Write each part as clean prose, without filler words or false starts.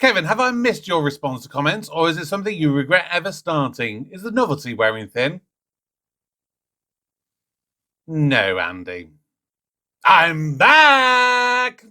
Kevin, have I missed your response to comments, or is it something you regret ever starting? Is the novelty wearing thin? No, Andy. I'm back!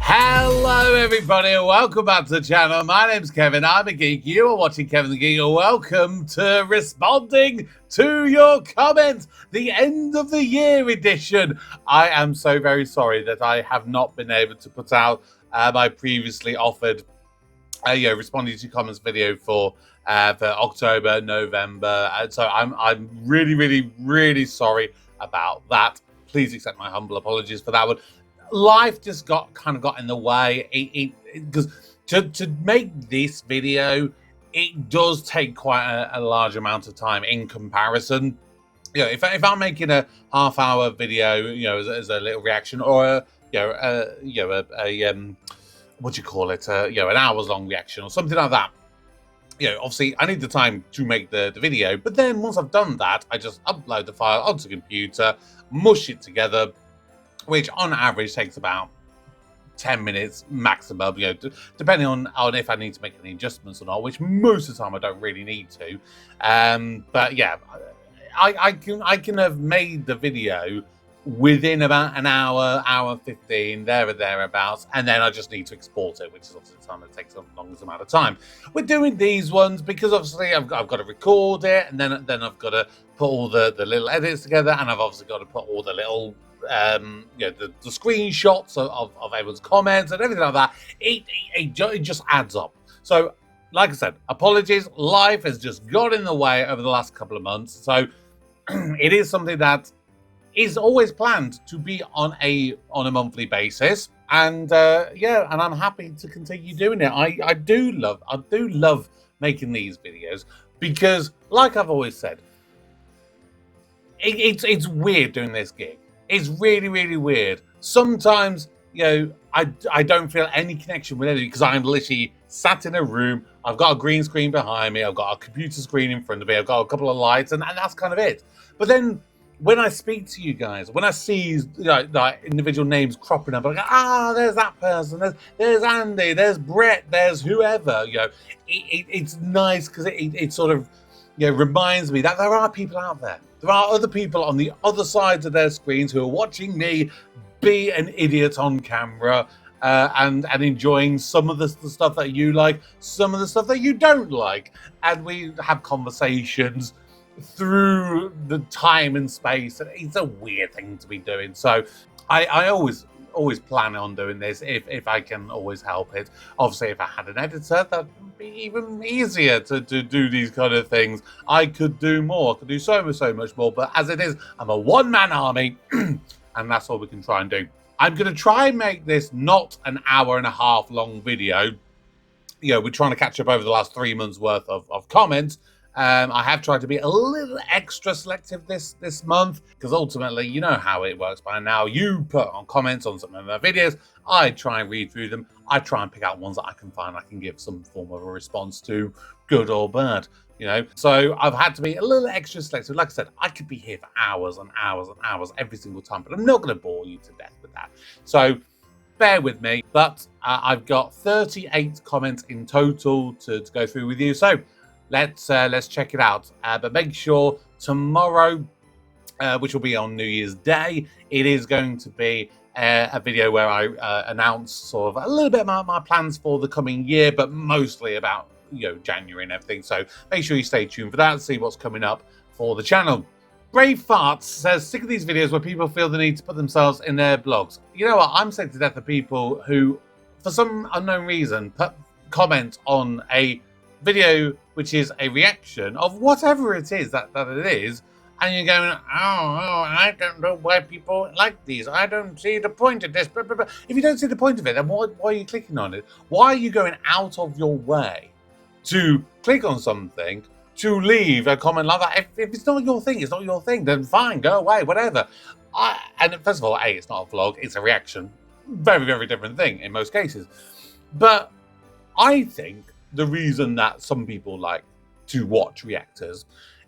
Hello, everybody, and welcome back to the channel. My name's Kevin. I'm a geek. You are watching Kevin the Geek. Welcome to responding to your comments, the end of the year edition. I am so very sorry that I have not been able to put out my previously offered responding to comments video for October, November, and so I'm really sorry about that. Please accept my humble apologies for that one. Life just got in the way. Because to make this video, it does take quite a large amount of time in comparison. You know, if I'm making a half-hour video, you know, as a little reaction, or what do you call it? An hour's long reaction or something like that. You know, obviously I need the time to make the video, but then once I've done that, I just upload the file onto the computer, mush it together, which on average takes about 10 minutes maximum, you know, depending on if I need to make any adjustments or not, which most of the time I don't really need to. But yeah, I can have made the video within about an hour 15, there or thereabouts, and then I just need to export it, which is obviously the time that takes the longest amount of time. We're doing these ones because obviously I've got to record it, and then I've got to put all the little edits together, and I've obviously got to put all the little the screenshots of everyone's comments and everything like that. It just adds up. So like I said, apologies, life has just got in the way over the last couple of months, so it is something that is always planned to be on a monthly basis, and and I'm happy to continue doing it. I do love making these videos because, like I've always said, it's weird doing this gig. It's really weird. Sometimes, you know, I don't feel any connection with anything because I'm literally sat in a room. I've got a green screen behind me. I've got a computer screen in front of me. I've got a couple of lights, and that's kind of it. But then when I speak to you guys, when I see like individual names cropping up, I go, there's that person, there's Andy, there's Brett, there's whoever. You know, it's nice because it sort of, you know, reminds me that there are people out there. There are other people on the other sides of their screens who are watching me be an idiot on camera and enjoying some of the stuff that you like, some of the stuff that you don't like, and we have conversations through the time and space. It's a weird thing to be doing, so I always plan on doing this if I can always help it. Obviously, if I had an editor, that would be even easier to do these kind of things. I could do more. I could do so much more, but as it is, I'm a one-man army, and that's all we can try and do. I'm going to try and make this not an hour and a half long video. You know, we're trying to catch up over the last 3 months worth of comments. I have tried to be a little extra selective this month because ultimately, you know how it works by now. You put on comments on some of my videos. I try and read through them. I try and pick out ones that I can find I can give some form of a response to, good or bad, you know. So I've had to be a little extra selective. Like I said, I could be here for hours and hours and hours every single time, but I'm not going to bore you to death with that. So bear with me. But I've got 38 comments in total to go through with you. So let's check it out. But make sure tomorrow, which will be on New Year's Day, it is going to be a video where I announce sort of a little bit about my plans for the coming year, but mostly about, you know, January and everything. So make sure you stay tuned for that and see what's coming up for the channel. Brave Farts says, sick of these videos where people feel the need to put themselves in their blogs. You know what? I'm sick to death of people who, for some unknown reason, comment on a video which is a reaction of whatever it is that it is, and you're going, I don't know why people like these. I don't see the point of this. Blah, blah, blah. If you don't see the point of it, then why are you clicking on it? Why are you going out of your way to click on something, to leave a comment like that? If it's not your thing, it's not your thing, then fine, go away, whatever. And first of all, it's not a vlog, it's a reaction. Very different thing in most cases. But I think the reason that some people like to watch reactors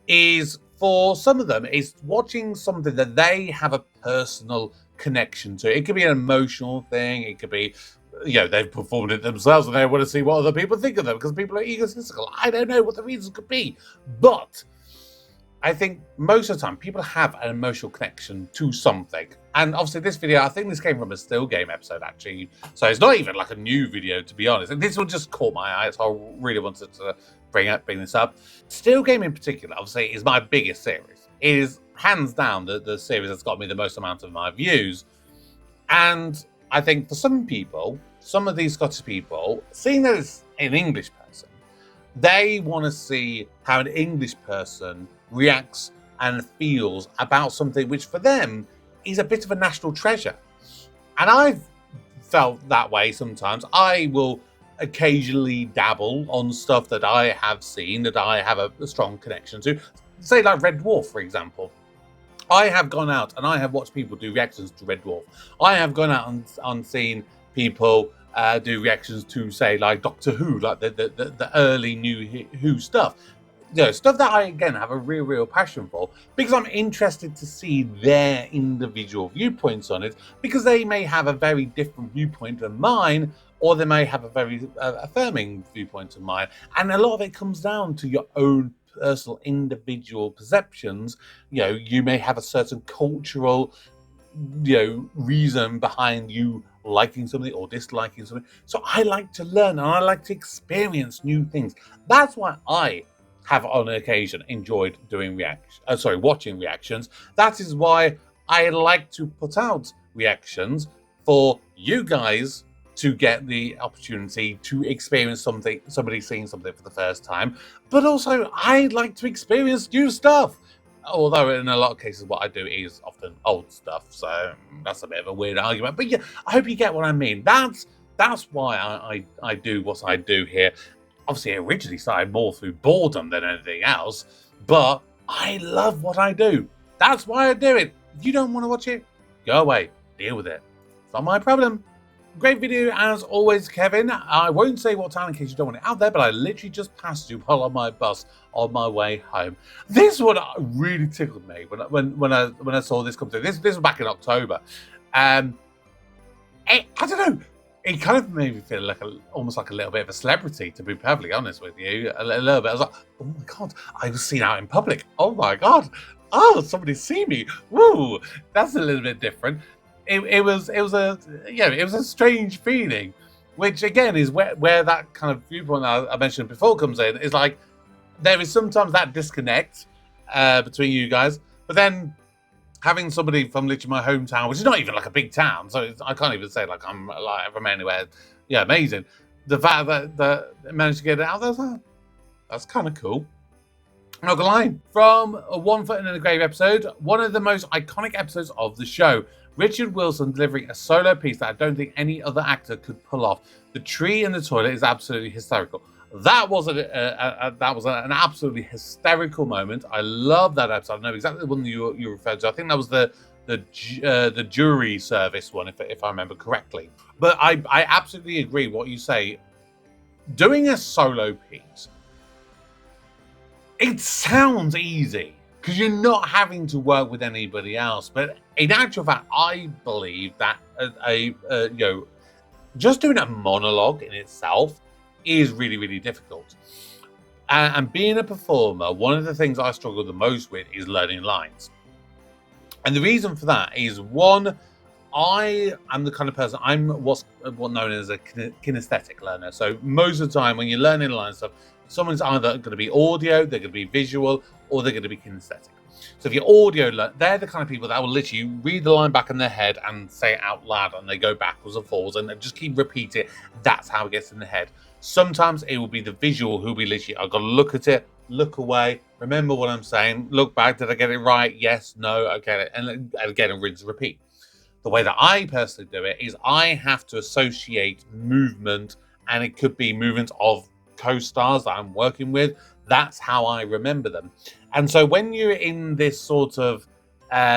is for some of them, it's watching something that they have a personal connection to. It could be an emotional thing. It could be, they've performed it themselves and they want to see what other people think of them because people are egotistical. I don't know what the reasons could be. But I think most of the time people have an emotional connection to something. And obviously this video, I think this came from a Still Game episode actually. So it's not even like a new video, to be honest. And this one just caught my eye, so I really wanted to bring this up. Still Game in particular, obviously, is my biggest series. It is hands down the series that's got me the most amount of my views. And I think for some people, some of these Scottish people, seeing that it's an English person, they want to see how an English person reacts and feels about something which for them is a bit of a national treasure. And I've felt that way sometimes. I will occasionally dabble on stuff that I have seen, that I have a strong connection to. Say like Red Dwarf, for example. I have gone out and I have watched people do reactions to Red Dwarf. I have gone out and seen people do reactions to, say, like Doctor Who, like the early new Who stuff. Stuff that I, again, have a real passion for, because I'm interested to see their individual viewpoints on it, because they may have a very different viewpoint than mine, or they may have a very affirming viewpoint than mine. And a lot of it comes down to your own personal individual perceptions. You may have a certain cultural, reason behind you liking something or disliking something. So I like to learn and I like to experience new things. That's why I have on occasion enjoyed doing watching reactions. That is why I like to put out reactions for you guys to get the opportunity to experience something, somebody seeing something for the first time. But also, I like to experience new stuff. Although in a lot of cases, what I do is often old stuff. So that's a bit of a weird argument. But yeah, I hope you get what I mean. That's why I do what I do here. Obviously, it originally started more through boredom than anything else, but I love what I do. That's why I do it. If you don't want to watch it, go away. Deal with it. It's not my problem. Great video as always, Kevin. I won't say what time in case you don't want it out there, but I literally just passed you while on my bus on my way home. This one really tickled me when I saw this come through. This was back in October. I don't know. It kind of made me feel almost like a little bit of a celebrity, to be perfectly honest with you. A little bit. I was like, oh my God, I was seen out in public. Oh my God. Oh, somebody's seen me. Woo. That's a little bit different. It was a strange feeling, which again is where that kind of viewpoint I mentioned before comes in. Is like there is sometimes that disconnect between you guys, but then having somebody from literally my hometown, which is not even like a big town, so I can't even say like I'm like from anywhere. Yeah, amazing. The fact that managed to get it out there, that's kind of cool. I'm not gonna lie. From a One Foot in the Grave episode, one of the most iconic episodes of the show. Richard Wilson delivering a solo piece that I don't think any other actor could pull off. The tree in the toilet is absolutely hysterical. That was an absolutely hysterical moment. I love that episode. I know exactly the one you referred to. I think that was the jury service one, if I remember correctly. But I absolutely agree with what you say. Doing a solo piece, it sounds easy because you're not having to work with anybody else. But in actual fact, I believe that just doing a monologue in itself is really difficult. And being a performer, one of the things I struggle the most with is learning lines. And the reason for that is, one, I am the kind of person, I'm what's known as a kinesthetic learner. So most of the time when you're learning lines stuff, someone's either going to be audio, they're going to be visual, or they're going to be kinesthetic. So if you're audio, they're the kind of people that will literally read the line back in their head and say it out loud, and they go backwards and forwards and just keep repeating it. That's how it gets in the head. Sometimes it will be the visual who'll be literally, I've got to look at it, look away, remember what I'm saying, look back, did I get it right? Yes, no, I get it. And again, rinse and repeat. The way that I personally do it is I have to associate movement, and it could be movement of co-stars that I'm working with. That's how I remember them. And so when you're in this sort of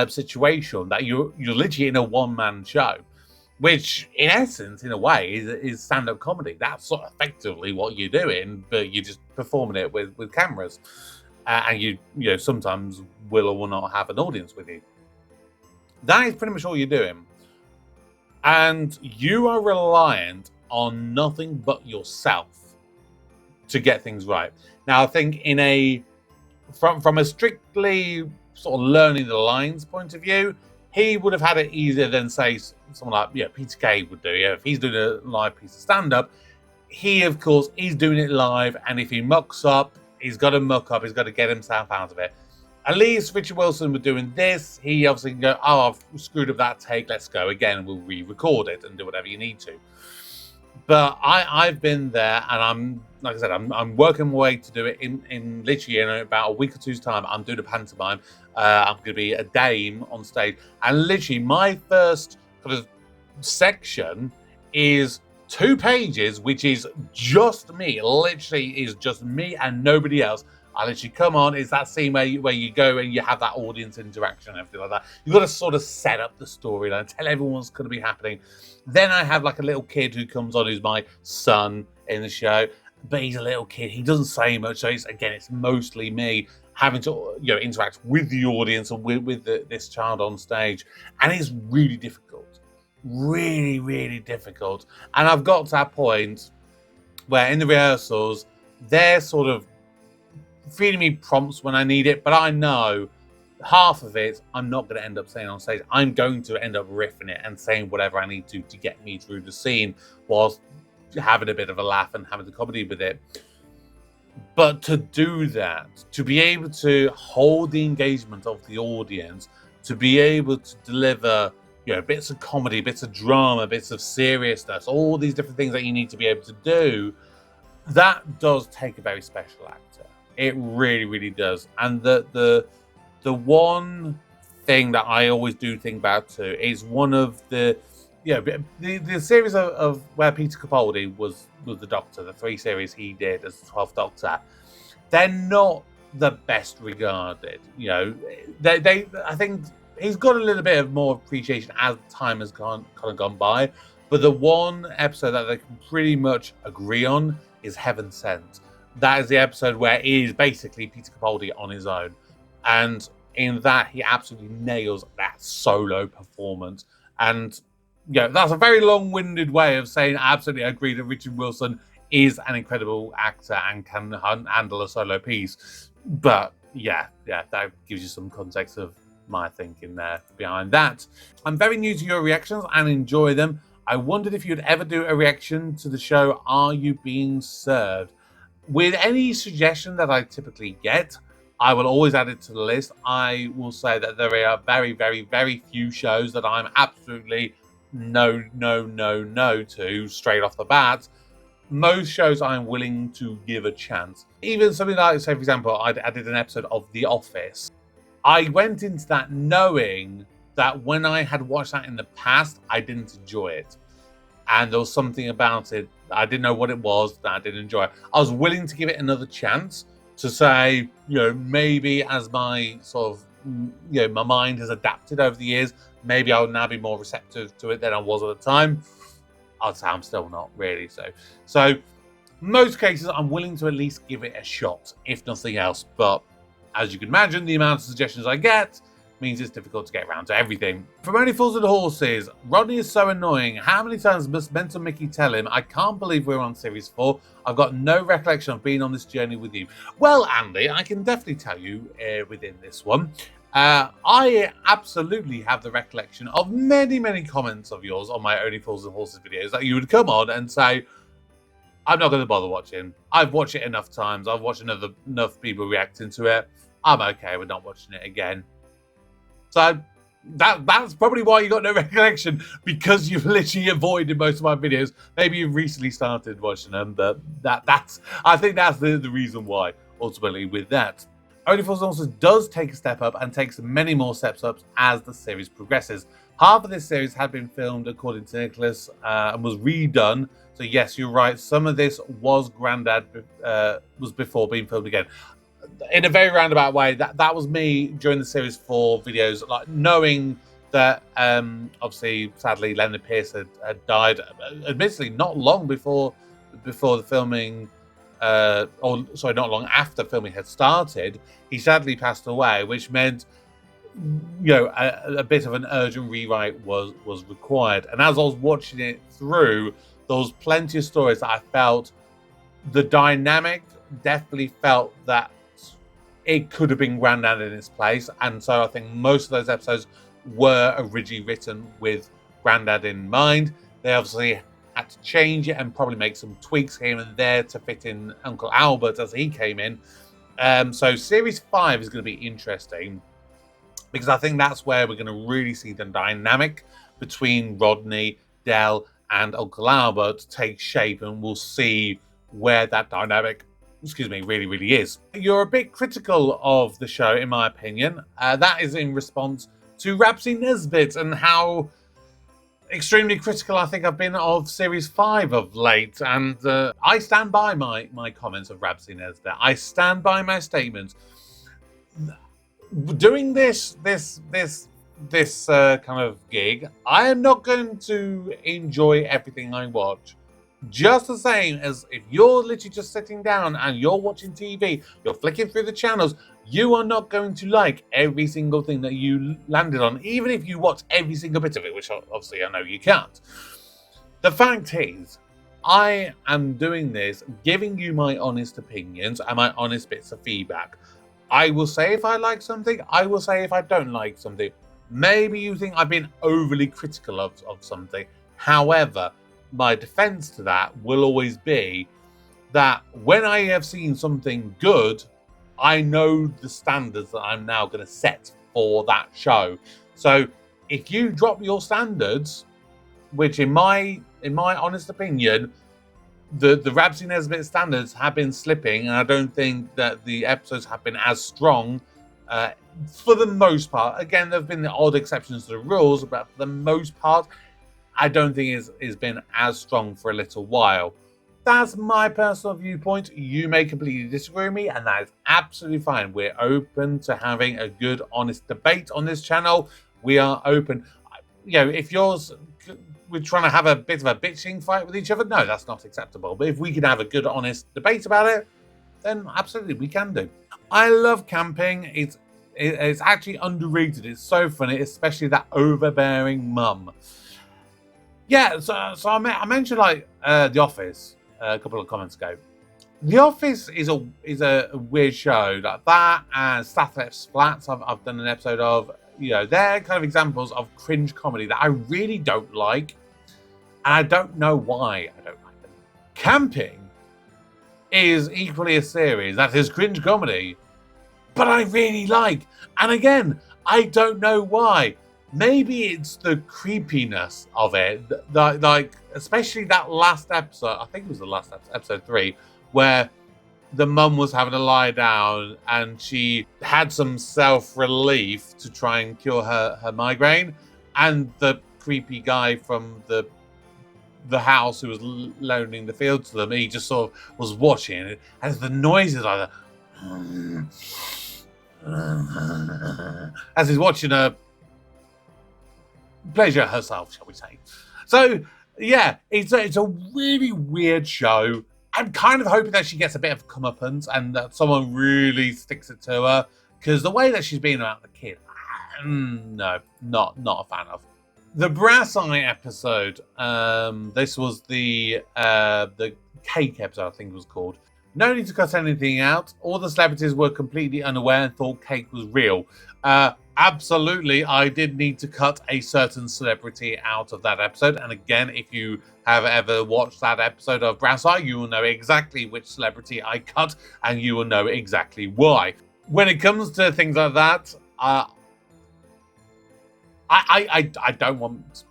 situation that you're literally in a one-man show, which in essence, in a way, is stand-up comedy. That's sort of effectively what you're doing, but you're just performing it with cameras. and you know sometimes will or will not have an audience with you. That is pretty much all you're doing, and you are reliant on nothing but yourself to get things right. Now, I think from a strictly sort of learning the lines point of view, he would have had it easier than say someone like Peter Kay would do. If he's doing a live piece of stand-up, he of course he's doing it live, and if he mucks up, he's got to muck up. He's got to get himself out of it. At least Richard Wilson was doing this. He obviously can go, oh, I've screwed up that take. Let's go again. We'll re-record it and do whatever you need to. But I've been there, and I'm working my way to do it in literally in about a week or two's time. I'm doing a pantomime. I'm going to be a dame on stage, and literally my first kind of section is 2 pages, which is just me. Literally is just me and nobody else. I literally come on. It's that scene where you go and you have that audience interaction and everything like that. You've got to sort of set up the storyline, tell everyone what's going to be happening. Then I have like a little kid who comes on, who's my son in the show, but he's a little kid. He doesn't say much, so it's mostly me having to interact with the audience and with this child on stage, and it's really difficult, really, really difficult. And I've got to that point where in the rehearsals they're sort of feeding me prompts when I need it, but I know half of it I'm not going to end up saying on stage. I'm going to end up riffing it and saying whatever I need to get me through the scene whilst having a bit of a laugh and having the comedy with it. But to do that, to be able to hold the engagement of the audience, to be able to deliver bits of comedy, bits of drama, bits of seriousness, all these different things that you need to be able to do, that does take a very special actor. It really, really does. And the one thing that I always do think about too is one of the series of where Peter Capaldi was the Doctor, the 3 series he did as the 12th Doctor. They're not the best regarded. They I think he's got a little bit of more appreciation as time has gone by. But the one episode that they can pretty much agree on is Heaven Sent. That is the episode where it is basically Peter Capaldi on his own. And in that, he absolutely nails that solo performance. And that's a very long-winded way of saying I absolutely agree that Richard Wilson is an incredible actor and can handle a solo piece. But yeah, that gives you some context of my thinking there behind that. I'm very new to your reactions and enjoy them. I wondered if you'd ever do a reaction to the show Are You Being Served? With any suggestion that I typically get, I will always add it to the list. I will say that there are very, very, very few shows that I'm absolutely no to straight off the bat. Most shows I'm willing to give a chance. Even something like, say, for example, I did an episode of The Office. I went into that knowing that when I had watched that in the past, I didn't enjoy it. And there was something about it, I didn't know what it was, that I didn't enjoy. I was willing to give it another chance to say, maybe as my sort of, my mind has adapted over the years, maybe I would now be more receptive to it than I was at the time. I'd say I'm still not really so. So, most cases, I'm willing to at least give it a shot, if nothing else. But as you can imagine, the amount of suggestions I get means it's difficult to get around to everything. From Only Fools and Horses, Rodney is so annoying. How many times must Mental Mickey tell him, I can't believe we're on series 4. I've got no recollection of being on this journey with you. Well, Andy, I can definitely tell you within this one. I absolutely have the recollection of many, many comments of yours on my Only Fools and Horses videos that you would come on and say, I'm not going to bother watching. I've watched it enough times. I've watched enough people reacting to it. I'm okay with not watching it again. So that's probably why you got no recollection, because you've literally avoided most of my videos. Maybe you've recently started watching them, but I think that's the reason why, ultimately, with that. Only Fools and Horses does take a step up and takes many more steps up as the series progresses. Half of this series had been filmed, according to Nicholas, and was redone. So yes, you're right. Some of this was was before being filmed again. In a very roundabout way, that was me during the series 4 videos, like knowing that obviously, sadly, Leonard Pierce had died, admittedly not long before the filming not long after filming had started, he sadly passed away, which meant a bit of an urgent rewrite was required. And as I was watching it through, there was plenty of stories that I felt the dynamic definitely felt that it could have been Grandad in its place. And so I think most of those episodes were originally written with Grandad in mind. They obviously had to change it and probably make some tweaks here and there to fit in Uncle Albert as he came in. So Series 5 is going to be interesting, because I think that's where we're going to really see the dynamic between Rodney, Del, and Uncle Albert take shape, and we'll see where that dynamic, really is. You're a bit critical of the show, in my opinion. That is in response to Rhapsody Nesbitt and how extremely critical I think I've been of Series 5 of late. And I stand by my comments of Rhapsody Nesbitt. I stand by my statements. Doing this kind of gig, I am not going to enjoy everything I watch. Just the same as if you're literally just sitting down and you're watching TV, you're flicking through the channels, you are not going to like every single thing that you landed on, even if you watch every single bit of it, which obviously I know you can't. The fact is, I am doing this, giving you my honest opinions and my honest bits of feedback. I will say if I like something, I will say if I don't like something. Maybe you think I've been overly critical of something. However, my defense to that will always be that when I have seen something good, I know the standards that I'm now going to set for that show. So if you drop your standards, which in my honest opinion, the Rhapsody Nesbitt standards have been slipping, and I don't think that the episodes have been as strong for the most part. Again, there have been the odd exceptions to the rules, but for the most part, I don't think it's been as strong for a little while. That's my personal viewpoint. You may completely disagree with me, and that is absolutely fine. We're open to having a good, honest debate on this channel. We are open. If we're trying to have a bit of a bitching fight with each other, no, that's not acceptable. But if we can have a good, honest debate about it, then absolutely we can do. I love camping. It's actually underrated. It's so funny, especially that overbearing mum. Yeah, so I mentioned The Office a couple of comments ago. The Office is a weird show like that, and Stath's Flats I've done an episode of. They're kind of examples of cringe comedy that I really don't like, and I don't know why I don't like them. Camping is equally a series that is cringe comedy, but I really like. And again, I don't know why. Maybe it's the creepiness of it, like especially that last episode. I think it was the last episode 3, where the mum was having to lie down and she had some self-relief to try and cure her migraine, and the creepy guy from the house who was loaning the field to them, he just sort of was watching it, and the noises like that as he's watching her pleasure herself, shall we say. So yeah, it's a really weird show. I'm kind of hoping that she gets a bit of comeuppance and that someone really sticks it to her, because the way that she's been about the kid, no, not a fan of. The Brass Eye episode, this was the cake episode, I think it was called. No need to cut anything out. All the celebrities were completely unaware and thought cake was real. Absolutely, I did need to cut a certain celebrity out of that episode. And again, if you have ever watched that episode of Brass Eye, you will know exactly which celebrity I cut, and you will know exactly why. When it comes to things like that, I don't want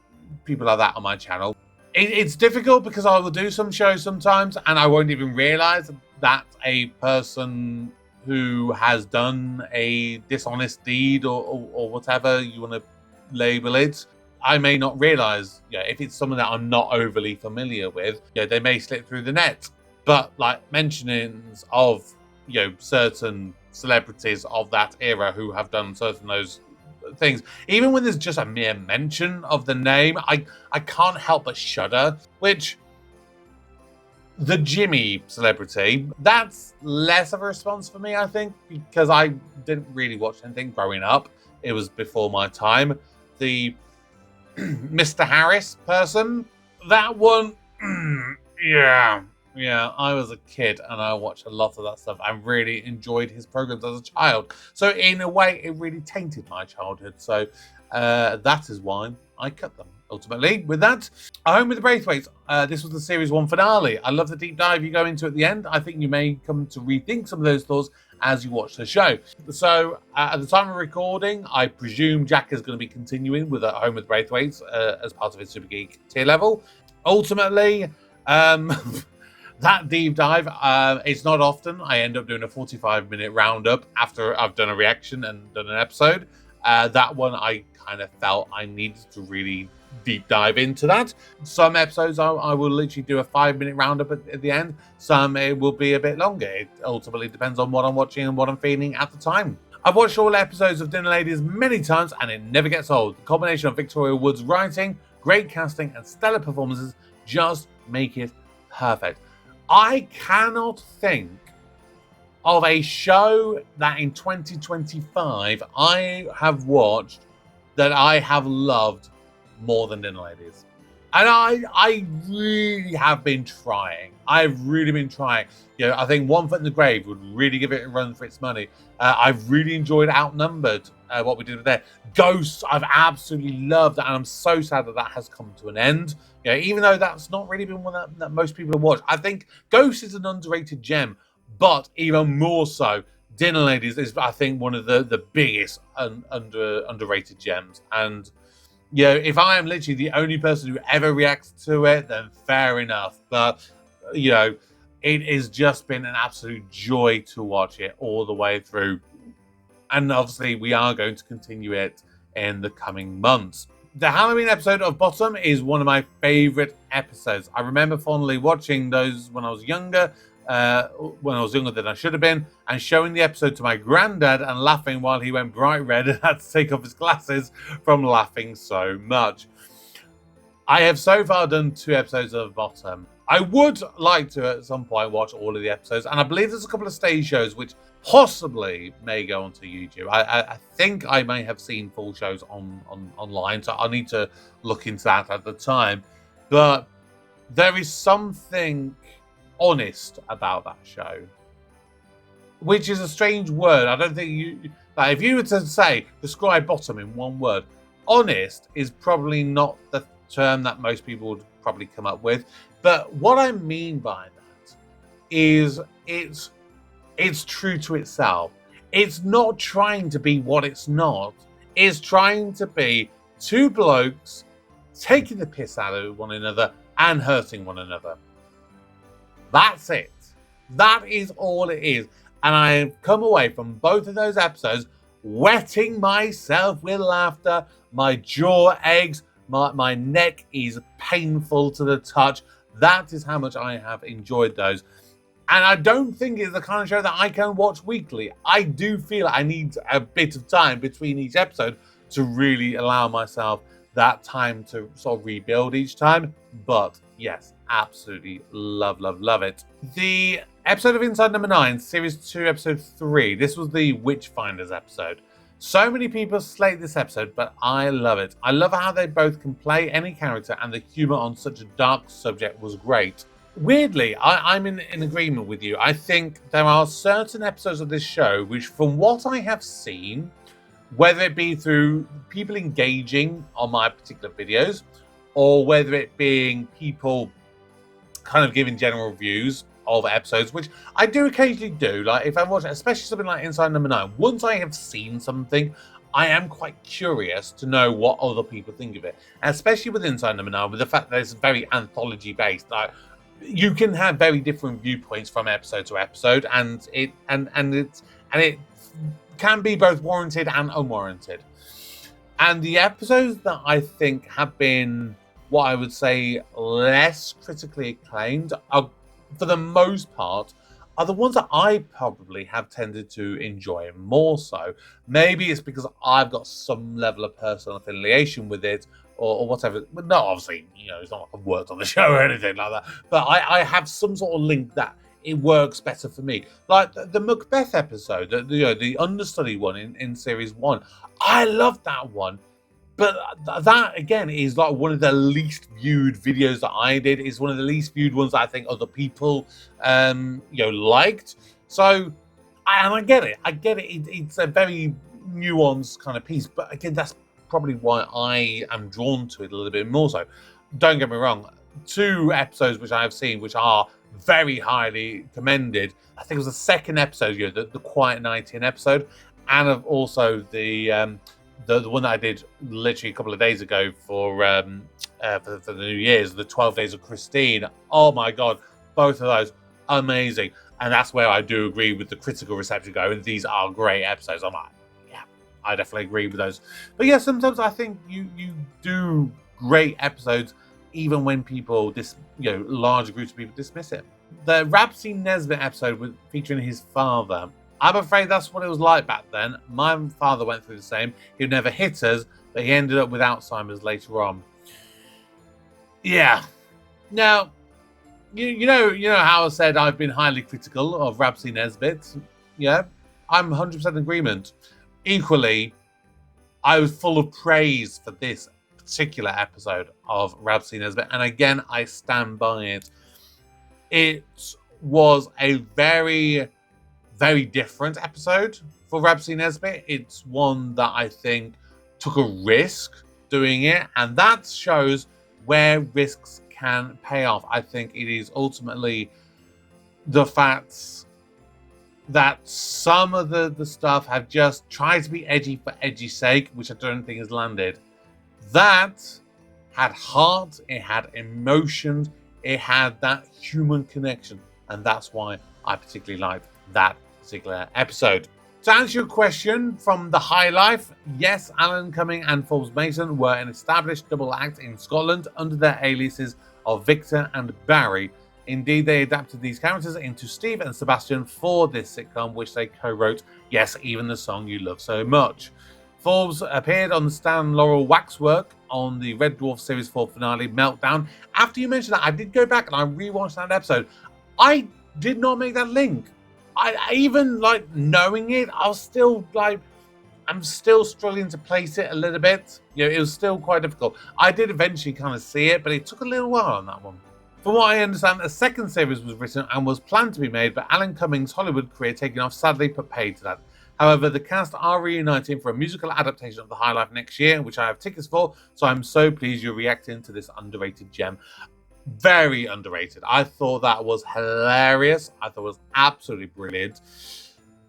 people like that on my channel. It's difficult because I will do some shows sometimes and I won't even realize that a person who has done a dishonest deed or whatever you want to label it, I may not realize, if it's someone that I'm not overly familiar with, they may slip through the net. But like mentionings of, certain celebrities of that era who have done certain those things, even when there's just a mere mention of the name, I can't help but shudder, which The Jimmy celebrity, that's less of a response for me, I think, because I didn't really watch anything growing up. It was before my time. The Mr. Harris person, that one, yeah, I was a kid and I watched a lot of that stuff. I really enjoyed his programs as a child. So in a way, it really tainted my childhood. So that is why I cut them. Ultimately, with that, Home with the Braithwaites. This was the series 1 finale. I love the deep dive you go into at the end. I think you may come to rethink some of those thoughts as you watch the show. So, at the time of recording, I presume Jack is going to be continuing with Home with the Braithwaites as part of his Super Geek tier level. Ultimately, that deep dive, it's not often I end up doing a 45-minute roundup after I've done a reaction and done an episode. That one, I kind of felt I needed to really deep dive into that. Some episodes I will literally do a 5-minute roundup at the end. Some it will be a bit longer. It ultimately depends on what I'm watching and what I'm feeling at the time. I've watched all episodes of Dinner Ladies many times and it never gets old. The combination of Victoria Wood's writing, great casting and stellar performances just make it perfect. I cannot think of a show that in 2025 I have watched that I have loved more than Dinner Ladies. And I really have been trying. I've really been trying. You know, I think One Foot in the Grave would really give it a run for its money. I've really enjoyed Outnumbered, what we did with there. Ghosts, I've absolutely loved, and I'm so sad that that has come to an end. You know, even though that's not really been one that most people have watched. I think Ghosts is an underrated gem, but even more so, Dinner Ladies is, I think, one of the biggest underrated gems. And you know, if I am literally the only person who ever reacts to it, then fair enough. But, you know, it has just been an absolute joy to watch it all the way through. And obviously, we are going to continue it in the coming months. The Halloween episode of Bottom is one of my favorite episodes. I remember fondly watching those when I was younger than I should have been, and showing the episode to my granddad and laughing while he went bright red and had to take off his glasses from laughing so much. I have so far done 2 episodes of Bottom. I would like to at some point watch all of the episodes, and I believe there's a couple of stage shows which possibly may go onto YouTube. I think I may have seen full shows online, so I'll need to look into that at the time. But there is something honest about that show, which is a strange word. I don't think you, like, if you were to say describe Bottom in one word, honest is probably not the term that most people would probably come up with. But what I mean by that is it's true to itself. It's not trying to be what it's not. It's trying to be 2 blokes taking the piss out of one another and hurting one another. That's it. That is all it is. And I've come away from both of those episodes wetting myself with laughter. My jaw aches. My neck is painful to the touch. That is how much I have enjoyed those. And I don't think it's the kind of show that I can watch weekly. I do feel I need a bit of time between each episode to really allow myself that time to sort of rebuild each time. But yes, absolutely love it. The episode of Inside Number 9, Series 2, Episode 3. This was the Witchfinders episode. So many people slate this episode, but I love it. I love how they both can play any character, and the humour on such a dark subject was great. Weirdly, I'm in agreement with you. I think there are certain episodes of this show which, from what I have seen, whether it be through people engaging on my particular videos, or whether it being people kind of giving general reviews of episodes, which I do occasionally do. Like if I watch, especially something like Inside Number 9, once I have seen something, I am quite curious to know what other people think of it. And especially with Inside Number 9, with the fact that it's very anthology based, like you can have very different viewpoints from episode to episode, and it can be both warranted and unwarranted. And the episodes that I think have been what I would say less critically acclaimed are, for the most part, are the ones that I probably have tended to enjoy more so. Maybe it's because I've got some level of personal affiliation with it, or whatever. But no, obviously, it's not like I've worked on the show or anything like that. But I have some sort of link that it works better for me. Like the Macbeth episode, the understudy one in series 1. I loved that one. But that, again, is like one of the least viewed videos that I did. It's one of the least viewed ones that I think other people, liked. So, and I get it. It's a very nuanced kind of piece. But again, that's probably why I am drawn to it a little bit more so. Don't get me wrong. 2 episodes which I have seen, which are very highly commended. I think it was the second episode, the Quiet 19 episode, and of also the one that I did literally a couple of days ago for the New Year's, the 12 Days of Christine. Oh my God, both of those amazing. And that's where I do agree with the critical reception going, these are great episodes. I'm like, yeah, I definitely agree with those. But yeah, sometimes I think you do great episodes even when people, large groups of people dismiss it. The Rapsy Nesbitt episode featuring his father, I'm afraid that's what it was like back then. My father went through the same. He never hit us, but he ended up with Alzheimer's later on. Yeah. Now, you know how I said I've been highly critical of Rapsy Nesbitt? Yeah, I'm 100% in agreement. Equally, I was full of praise for this particular episode of Rapsy Nesbitt, and again, I stand by it. It was a very, very different episode for Rapsy Nesbitt. It's one that I think took a risk doing it, and that shows where risks can pay off. I think it is ultimately the fact that some of the stuff have just tried to be edgy for edgy's sake, which I don't think has landed. That had heart, it had emotions, it had that human connection, and that's why I particularly liked that particular episode. To answer your question from the High Life, yes, Alan Cumming and Forbes Mason were an established double act in Scotland under their aliases of Victor and Barry. Indeed, they adapted these characters into Steve and Sebastian for this sitcom, which they co-wrote, yes, even the song you love so much. Forbes appeared on the Stan Laurel waxwork on the Red Dwarf Series 4 finale, Meltdown. After you mentioned that, I did go back and I rewatched that episode. I did not make that link. I even, knowing it, I'm still struggling to place it a little bit. It was still quite difficult. I did eventually kind of see it, but it took a little while on that one. From what I understand, a second series was written and was planned to be made, but Alan Cummings' Hollywood career taking off sadly put paid to that. However, the cast are reuniting for a musical adaptation of The High Life next year, which I have tickets for, so I'm so pleased you're reacting to this underrated gem. Very underrated. I thought that was hilarious. I thought it was absolutely brilliant.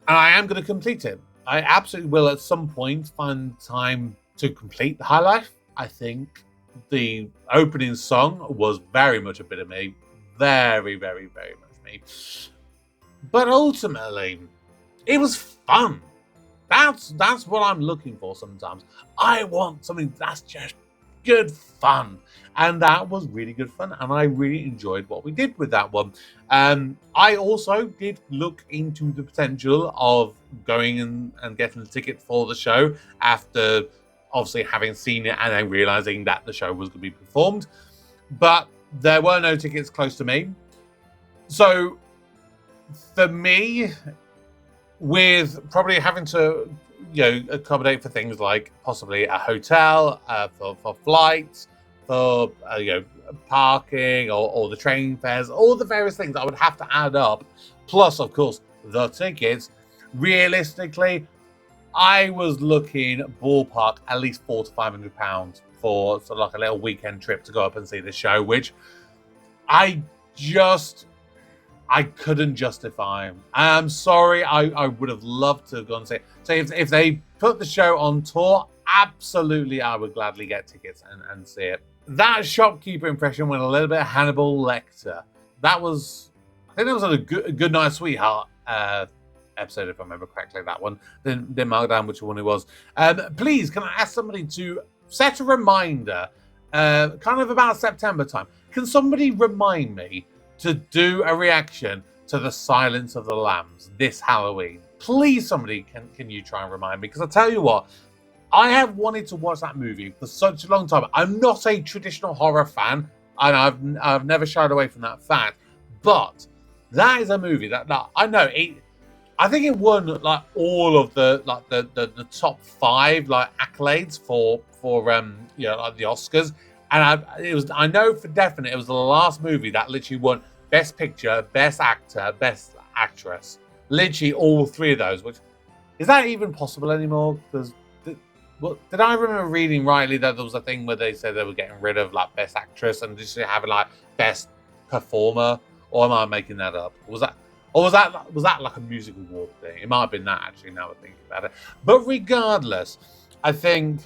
And I am going to complete it. I absolutely will at some point find time to complete The High Life. I think the opening song was very much a bit of me. Very, very, very much me. But ultimately, it was fun. That's what I'm looking for sometimes. I want something that's just good fun. And that was really good fun. And I really enjoyed what we did with that one. I also did look into the potential of going and getting the ticket for the show after obviously having seen it and then realizing that the show was going to be performed. But there were no tickets close to me. So for me, with probably having to accommodate for things like possibly a hotel, for flights, for parking or the train fares, all the various things I would have to add up, plus of course the tickets, realistically I was looking ballpark at least £400 to £500 for sort of like a little weekend trip to go up and see the show, which I couldn't justify. I'm sorry, I would have loved to have gone and see it. So if they put the show on tour, absolutely I would gladly get tickets and see it. That shopkeeper impression went a little bit Hannibal Lecter. I think that was a Good Night Sweetheart episode, if I remember correctly, that one. Didn't mark down which one it was. Please, can I ask somebody to set a reminder, kind of about September time? Can somebody remind me to do a reaction to The Silence of the Lambs this Halloween? Please, somebody, can you try and remind me? Because I tell you what, I have wanted to watch that movie for such a long time. I'm not a traditional horror fan, and I've never shied away from that fact. But that is a movie that I know it. I think it won like all of the top 5 like accolades for like the Oscars, and I know for definite it was the last movie that literally won Best Picture, Best Actor, Best Actress, literally all 3 of those. Which is that even possible anymore? Because did I remember reading rightly that there was a thing where they said they were getting rid of like Best Actress and just having like Best Performer? Or am I making that up? Was that like a music award thing? It might have been that actually. Now I think about it. But regardless, I think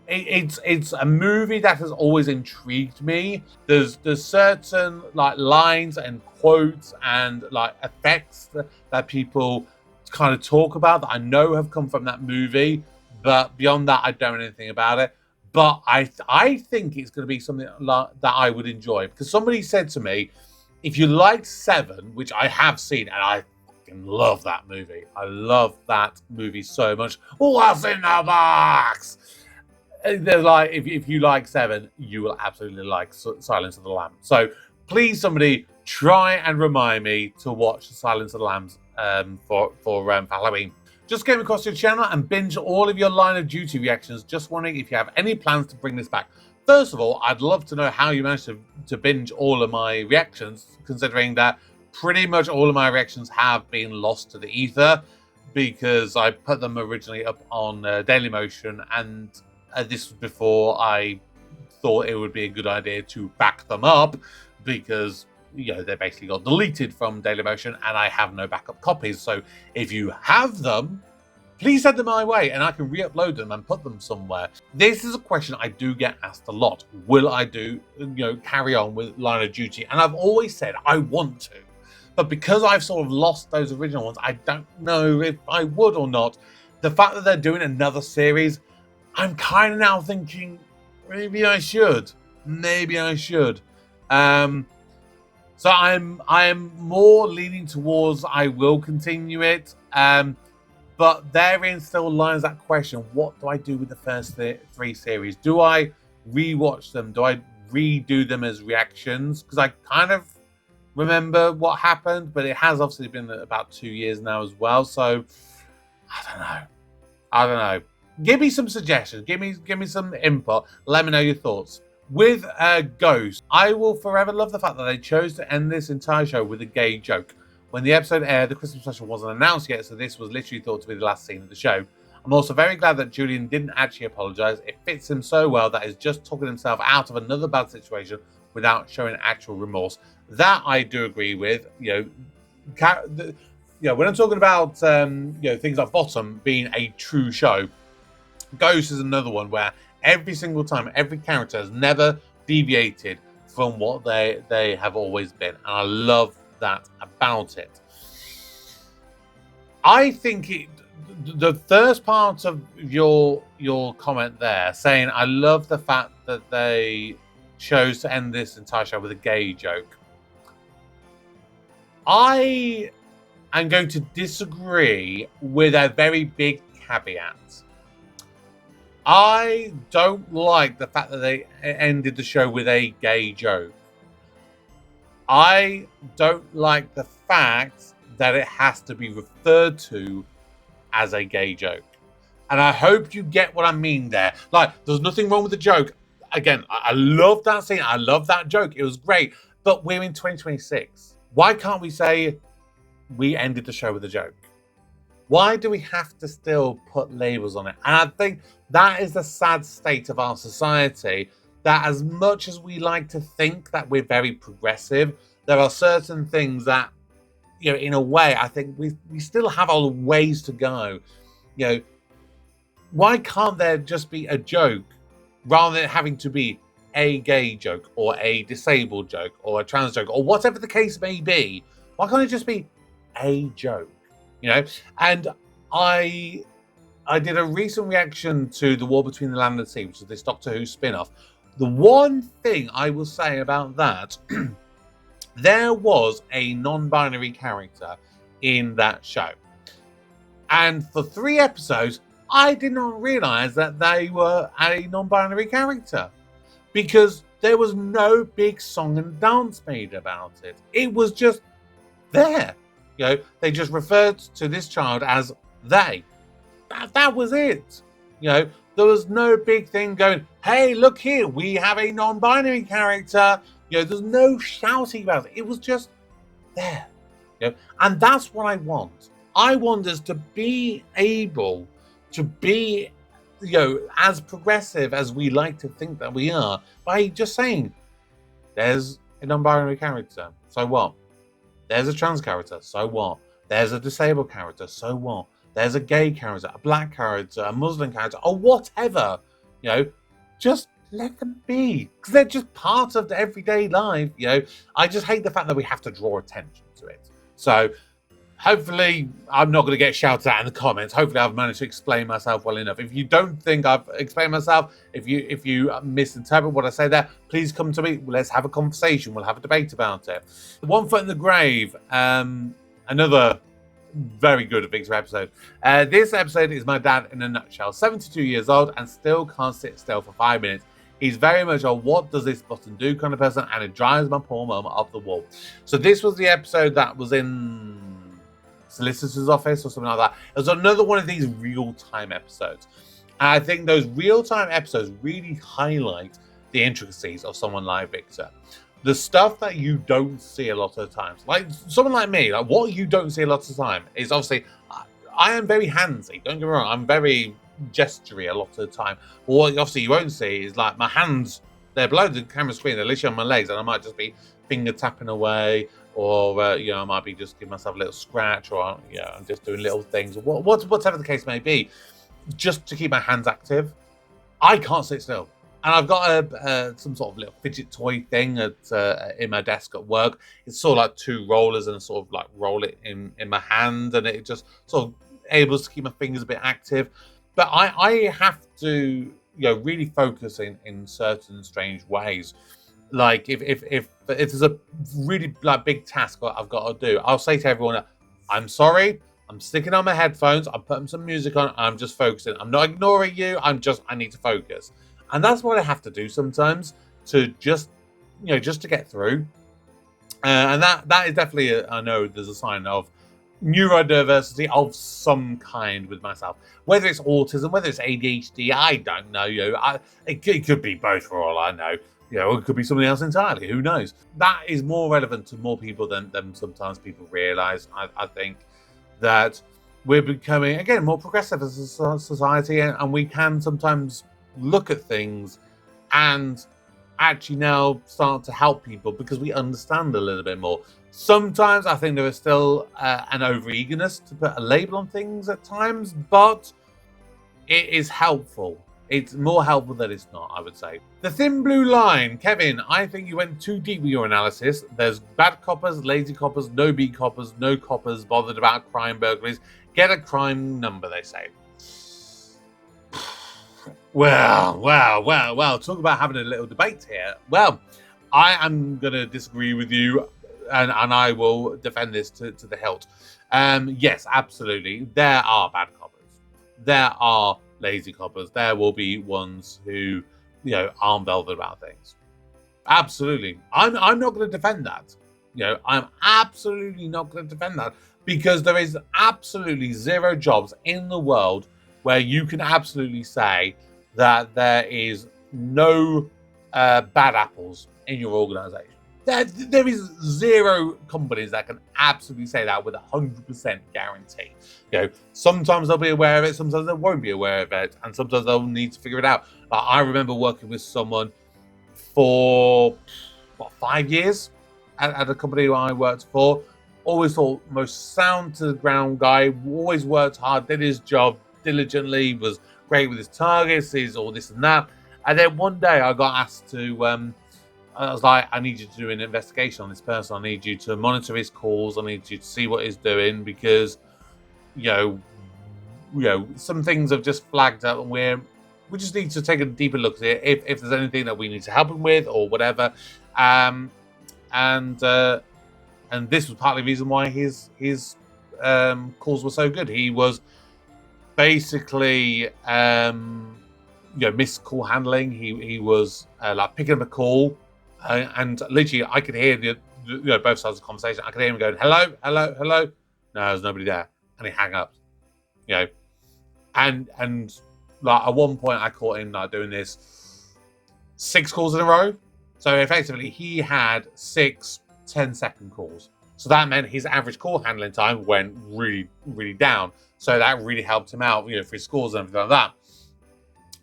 it's a movie that has always intrigued me. There's certain like lines and quotes and like effects that people kind of talk about that I know have come from that movie. But beyond that, I don't know anything about it. But I think it's going to be something that I would enjoy. Because somebody said to me, if you liked Seven, which I have seen, and I fucking love that movie. I love that movie so much. What's in the box? They're like, if you like Seven, you will absolutely like Silence of the Lambs. So please, somebody try and remind me to watch Silence of the Lambs for Halloween. Just came across your channel and binge all of your Line of Duty reactions. Just wondering if you have any plans to bring this back. First of all, I'd love to know how you managed to binge all of my reactions, considering that pretty much all of my reactions have been lost to the ether because I put them originally up on Dailymotion, and this was before I thought it would be a good idea to back them up because they basically got deleted from Dailymotion and I have no backup copies. So if you have them, please send them my way and I can re-upload them and put them somewhere. This is a question I do get asked a lot. Will I carry on with Line of Duty? And I've always said I want to. But because I've sort of lost those original ones, I don't know if I would or not. The fact that they're doing another series, I'm kind of now thinking, maybe I should. Maybe I should. So I'm more leaning towards I will continue it. But therein still lies that question, what do I do with the first 3 series? Do I rewatch them? Do I redo them as reactions? Because I kind of remember what happened, but it has obviously been about 2 years now as well. So I don't know. Give me some suggestions. Give me some input. Let me know your thoughts. With Ghost, I will forever love the fact that they chose to end this entire show with a gay joke. When the episode aired, the Christmas special wasn't announced yet, so this was literally thought to be the last scene of the show. I'm also very glad that Julian didn't actually apologise. It fits him so well that he's just talking himself out of another bad situation without showing actual remorse. That I do agree with. When I'm talking about things like Bottom being a true show, Ghost is another one where every single time, every character has never deviated from what they have always been. And I love that about it. I think the first part of your comment there, saying I love the fact that they chose to end this entire show with a gay joke. I am going to disagree with a very big caveat. I don't like the fact that they ended the show with a gay joke. I don't like the fact that it has to be referred to as a gay joke. And I hope you get what I mean there. Like, there's nothing wrong with the joke. Again, I love that scene. I love that joke. It was great. But we're in 2026. Why can't we say we ended the show with a joke? Why do we have to still put labels on it? And I think that is the sad state of our society, that as much as we like to think that we're very progressive, there are certain things that, in a way, I think we still have our ways to go. Why can't there just be a joke rather than having to be a gay joke or a disabled joke or a trans joke or whatever the case may be? Why can't it just be a joke? And I did a recent reaction to The War Between the Land and the Sea, which is this Doctor Who spin-off. The one thing I will say about that, there was a non-binary character in that show. And for 3 episodes, I did not realize that they were a non-binary character because there was no big song and dance made about it. It was just there. They just referred to this child as they. That was it. There was no big thing going, hey, look here, we have a non-binary character. There's no shouting about it. It was just there. And that's what I want. I want us to be able to be, as progressive as we like to think that we are, by just saying, there's a non-binary character. So what? There's a trans character. So what? There's a disabled character. So what? There's a gay character, a black character, a Muslim character, or whatever. Just let them be, because they're just part of the everyday life. I just hate the fact that we have to draw attention to it. So hopefully I'm not going to get shouted at in the comments. Hopefully I've managed to explain myself well enough. If you don't think I've explained myself, if you misinterpret what I say there, please come to me. Let's have a conversation. We'll have a debate about it. One Foot in the Grave, another very good Victor episode. This episode is my dad in a nutshell. 72 years old and still can't sit still for 5 minutes. He's very much a what does this button do kind of person, and it drives my poor mum off the wall. So this was the episode that was in solicitor's office or something like that. It was another one of these real-time episodes. And I think those real-time episodes really highlight the intricacies of someone like Victor. The stuff that you don't see a lot of the times. Like someone like me, like what you don't see a lot of the time is obviously, I am very handsy. Don't get me wrong, I'm very gestury a lot of the time. But what obviously you won't see is like my hands, they're below the camera screen, they're literally on my legs, and I might just be finger tapping away, or I might be just giving myself a little scratch, or I'm just doing little things, or whatever the case may be, just to keep my hands active. I can't sit still. And I've got some sort of little fidget toy thing in my desk at work. It's sort of like two rollers, and I sort of like roll it in my hand, and it just sort of able to keep my fingers a bit active. But I have to really focus in certain strange ways. Like if there's a really like big task I've got to do, I'll say to everyone, I'm sorry, I'm sticking on my headphones, I'm putting some music on, I'm just focusing. I'm not ignoring you, I need to focus. And that's what I have to do sometimes to just to get through. And that is definitely, I know there's a sign of neurodiversity of some kind with myself. Whether it's autism, whether it's ADHD, I don't know. It could be both for all I know. It could be something else entirely. Who knows? That is more relevant to more people than sometimes people realise. I think that we're becoming, again, more progressive as a society, and we can sometimes look at things and actually now start to help people because we understand a little bit more. Sometimes I think there is still an over-eagerness to put a label on things at times, but it is helpful. It's more helpful than it's not, I would say. The thin blue line. Kevin, I think you went too deep with your analysis. There's bad coppers, lazy coppers, no beat coppers, no coppers bothered about crime burglaries. Get a crime number, they say. Well. Talk about having a little debate here. Well, I am going to disagree with you, and I will defend this to the hilt. Yes, absolutely. There are bad coppers. There are lazy coppers. There will be ones who, aren't bothered about things. Absolutely. I'm not going to defend that. I'm absolutely not going to defend that, because there is absolutely zero jobs in the world where you can absolutely say that there is no bad apples in your organization. There is zero companies that can absolutely say that with 100% guarantee. Sometimes they'll be aware of it, sometimes they won't be aware of it, and sometimes they'll need to figure it out. I remember working with someone for 5 years at a company I worked for. Always thought most sound to the ground guy, always worked hard, did his job diligently, was great with his targets, his all this and that. And then one day I got asked to, I was like, I need you to do an investigation on this person. I need you to monitor his calls. I need you to see what he's doing, because, some things have just flagged up, and we just need to take a deeper look at it if there's anything that we need to help him with or whatever. And this was partly the reason why his calls were so good. He was basically, missed call handling. He was like picking up a call, and literally I could hear both sides of the conversation. I could hear him going, "Hello, hello, hello." No, there's nobody there, and he hung up. And like at one point I caught him like doing this 6 calls in a row. So effectively he had 6 10-second calls. So that meant his average call handling time went really, really down. So that really helped him out, for his scores and everything like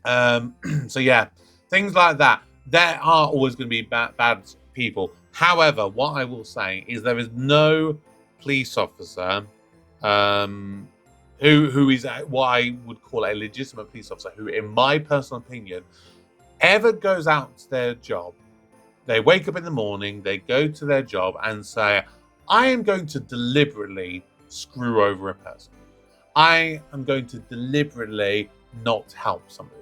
that. So yeah, things like that. There are always going to be bad people. However, what I will say is there is no police officer who is what I would call a legitimate police officer who, in my personal opinion, ever goes out to their job. They wake up in the morning, they go to their job and say, I am going to deliberately screw over a person. I am going to deliberately not help somebody.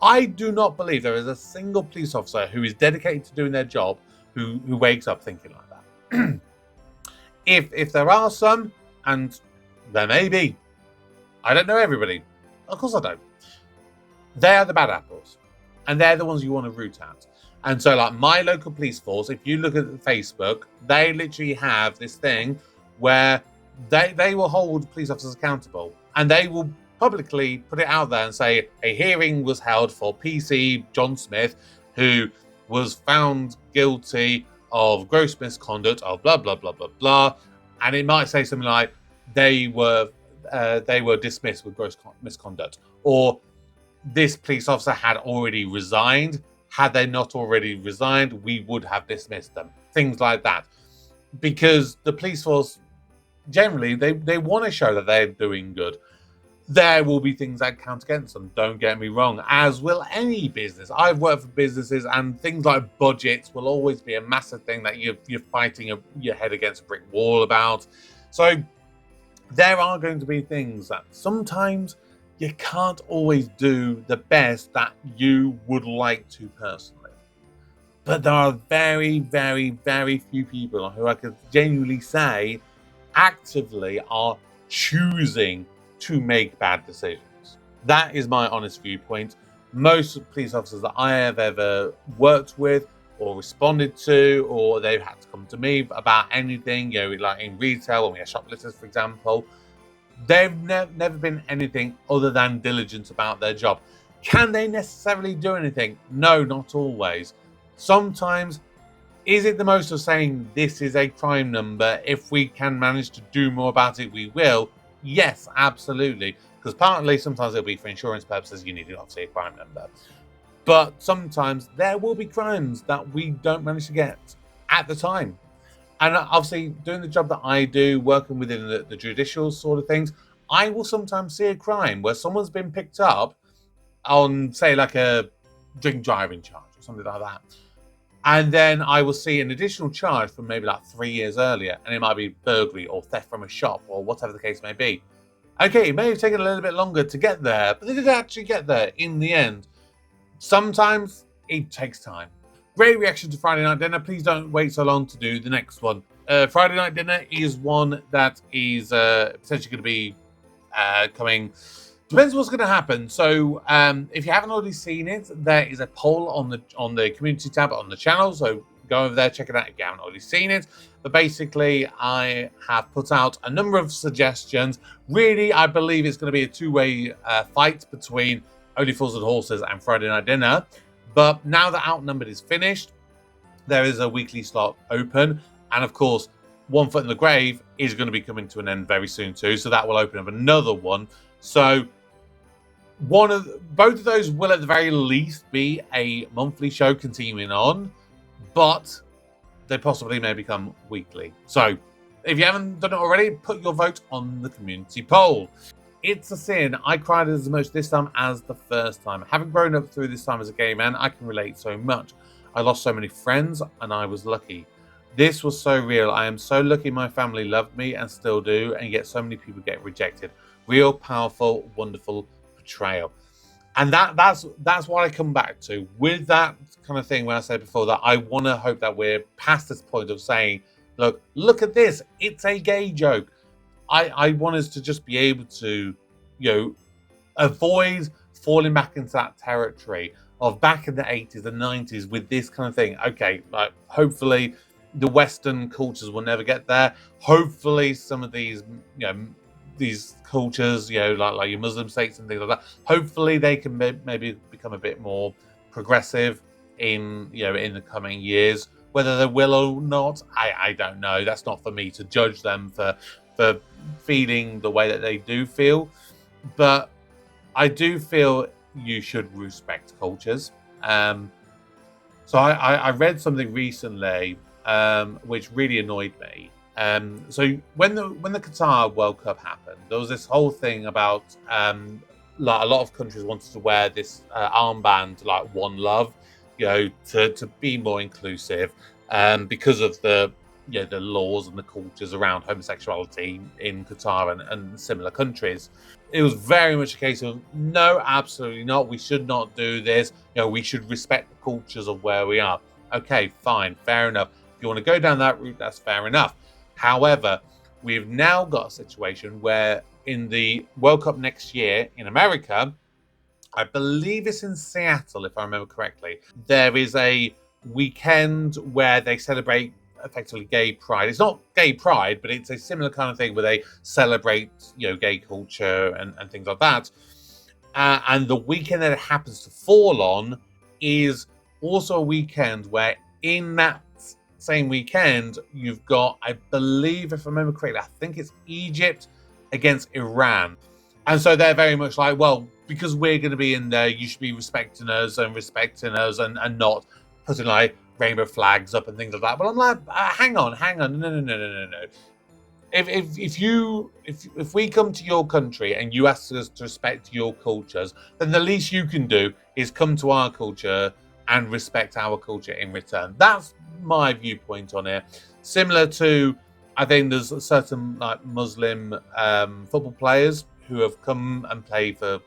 I do not believe there is a single police officer who is dedicated to doing their job who wakes up thinking like that. If there are some, and there may be, I don't know everybody. Of course I don't. They are the bad apples. And they're the ones you want to root at. And so, like, my local police force, if you look at Facebook, they literally have this thing where they will hold police officers accountable. And they will publicly put it out there and say, a hearing was held for PC John Smith, who was found guilty of gross misconduct of blah, blah, blah, blah, blah. And it might say something like, they were dismissed with gross misconduct. Or this police officer had already resigned. Had they not already resigned, we would have dismissed them. Things like that. Because the police force, generally, they want to show that they're doing good. There will be things that count against them, don't get me wrong, as will any business. I've worked for businesses, and things like budgets will always be a massive thing that you're fighting your head against a brick wall about. So there are going to be things that sometimes you can't always do the best that you would like to personally. But there are very, very, very few people who I could genuinely say actively are choosing to make bad decisions. That is my honest viewpoint. Most police officers that I have ever worked with or responded to, or they've had to come to me about anything, like in retail when we have shoplifters, for example, they've never been anything other than diligent about their job. Can they necessarily do anything? No, not always. Sometimes, is it the most of saying this is a crime number? If we can manage to do more about it, we will. Yes, absolutely. Because partly, sometimes it'll be for insurance purposes, you need obviously a crime number. But sometimes there will be crimes that we don't manage to get at the time. And obviously, doing the job that I do, working within the judicial sort of things, I will sometimes see a crime where someone's been picked up on, say, like a drink driving charge or something like that. And then I will see an additional charge from maybe like 3 years earlier. And it might be burglary or theft from a shop or whatever the case may be. Okay, it may have taken a little bit longer to get there, but they did actually get there in the end. Sometimes it takes time. Great reaction to Friday Night Dinner. Please don't wait so long to do the next one. Friday Night Dinner is one that is potentially going to be coming. Depends what's going to happen. So if you haven't already seen it, there is a poll on the community tab on the channel. So go over there, check it out if you haven't already seen it. But basically, I have put out a number of suggestions. Really, I believe it's going to be a two-way fight between Only Fools and Horses and Friday Night Dinner. But now that Outnumbered is finished, there is a weekly slot open. And of course, One Foot in the Grave is going to be coming to an end very soon too. So that will open up another one. So both of those will at the very least be a monthly show continuing on. But they possibly may become weekly. So if you haven't done it already, put your vote on the community poll. It's a sin. I cried as much this time as the first time. Having grown up through this time as a gay man, I can relate so much. I lost so many friends, and I was lucky. This was so real. I am so lucky my family loved me and still do, and yet so many people get rejected. Real, powerful, wonderful portrayal. And that's what I come back to. With that kind of thing, when I said before that I want to hope that we're past this point of saying, look at this. It's a gay joke. I want us to just be able to, avoid falling back into that territory of back in the 80s and 90s with this kind of thing. Okay, like hopefully the Western cultures will never get there. Hopefully some of these, these cultures, like your Muslim states and things like that, hopefully they can maybe become a bit more progressive in the coming years. Whether they will or not, I don't know. That's not for me to judge them for feeling the way that they do feel. But I do feel you should respect cultures. So I read something recently which really annoyed me. So when the Qatar World Cup happened, there was this whole thing about like a lot of countries wanted to wear this armband, like One Love, to be more inclusive, because of the laws and the cultures around homosexuality in Qatar and similar countries. It was very much a case of no, absolutely not. We should not do this. We should respect the cultures of where we are. Okay, fine, fair enough. If you want to go down that route, that's fair enough. However, we've now got a situation where in the World Cup next year in America, I believe it's in Seattle, if I remember correctly, there is a weekend where they celebrate effectively gay pride. It's not gay pride, but it's a similar kind of thing where they celebrate, gay culture and things like that. And the weekend that it happens to fall on is also a weekend where in that same weekend, you've got, I believe, if I remember correctly, I think it's Egypt against Iran. And so they're very much like, well, because we're going to be in there, you should be respecting us and not putting like rainbow flags up and things like that. But I'm like, hang on, no. If we come to your country and you ask us to respect your cultures, then the least you can do is come to our culture and respect our culture in return. That's my viewpoint on it. Similar to, I think there's certain like Muslim football players who have come and played for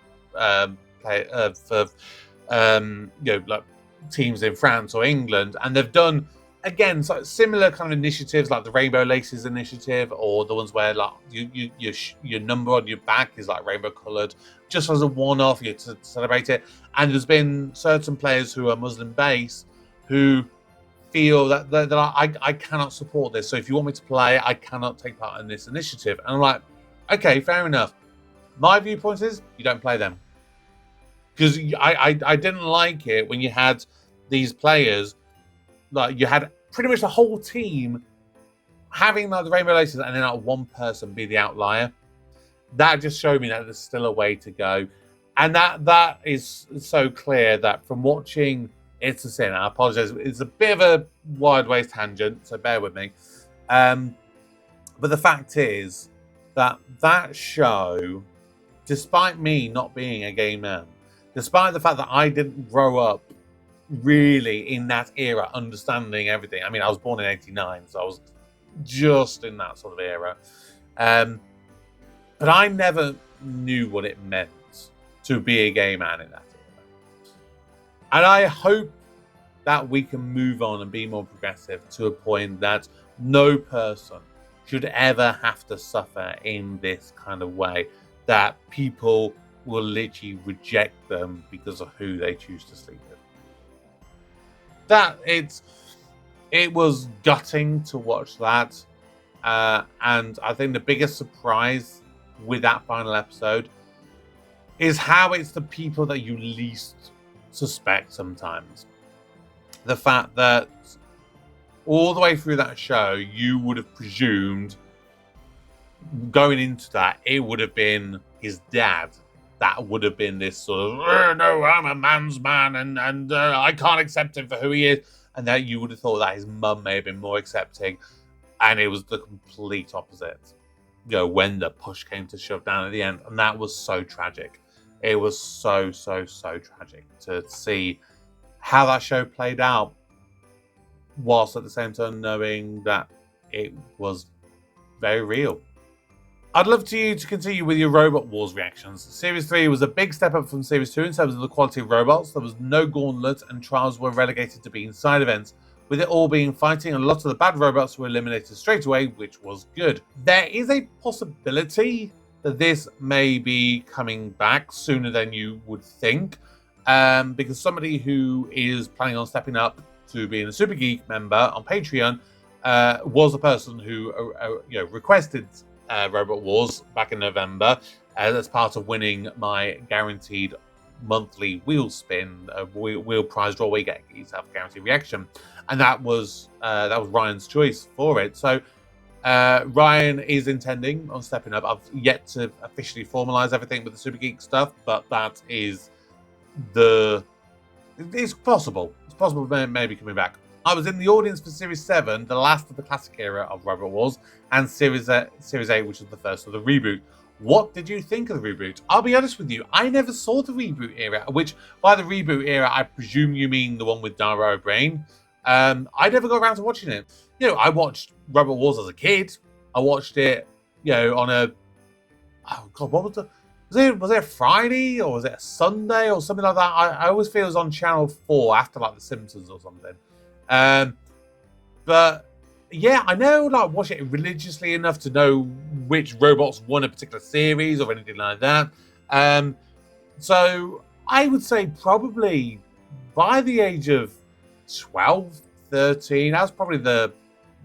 like teams in France or England, and they've done again similar kind of initiatives like the Rainbow Laces initiative, or the ones where like your number on your back is like rainbow coloured, just as a one-off, to celebrate it. And there's been certain players who are Muslim based who feel that they're like, I cannot support this. So if you want me to play, I cannot take part in this initiative. And I'm like, okay, fair enough. My viewpoint is you don't play them. Because I didn't like it when you had these players, like you had pretty much the whole team having like the Rainbow Laces and then like one person be the outlier. That just showed me that there's still a way to go. And that is so clear that from watching It's a Sin, I apologize, it's a bit of a wide-ways tangent, so bear with me. But the fact is that show, despite me not being a gay man, despite the fact that I didn't grow up really in that era, understanding everything. I mean, I was born in 89, so I was just in that sort of era. But I never knew what it meant to be a gay man in that era. And I hope that we can move on and be more progressive to a point that no person should ever have to suffer in this kind of way, that people will literally reject them because of who they choose to sleep with. It was gutting to watch that, and I think the biggest surprise with that final episode is how it's the people that you least suspect sometimes. The fact that all the way through that show, you would have presumed going into that, it would have been his dad. That would have been this sort of, no, I'm a man's man and I can't accept him for who he is. And that you would have thought that his mum may have been more accepting. And it was the complete opposite. When the push came to shove down at the end. And that was so tragic. It was so tragic to see how that show played out, whilst at the same time knowing that it was very real. I'd love you to continue with your Robot Wars reactions. Series 3 was a big step up from Series 2 in terms of the quality of robots. There was no gauntlet and trials were relegated to being side events, with it all being fighting, and a lot of the bad robots were eliminated straight away, which was good. There is a possibility that this may be coming back sooner than you would think, because somebody who is planning on stepping up to being a Super Geek member on Patreon was the person who requested Robot Wars back in November as part of winning my guaranteed monthly wheel spin, wheel prize draw where you get to have a guaranteed reaction, and that was Ryan's choice for it. So Ryan is intending on stepping up. I've yet to officially formalize everything with the Super Geek stuff, but that is it's possible. It's possible maybe coming back. I was in the audience for Series 7, the last of the classic era of Robot Wars, and Series 8, which was the first of the reboot. What did you think of the reboot? I'll be honest with you, I never saw the reboot era, which by the reboot era, I presume you mean the one with Dara O'Brien. I never got around to watching it. I watched Robot Wars as a kid. I watched it, on a... Oh, God, what was it? Was it a Friday or was it a Sunday or something like that? I always feel it was on Channel 4 after, like, The Simpsons or something. But... yeah, I know, watch it religiously enough to know which robots won a particular series or anything like that. So I would say probably by the age of 12, 13, that was probably the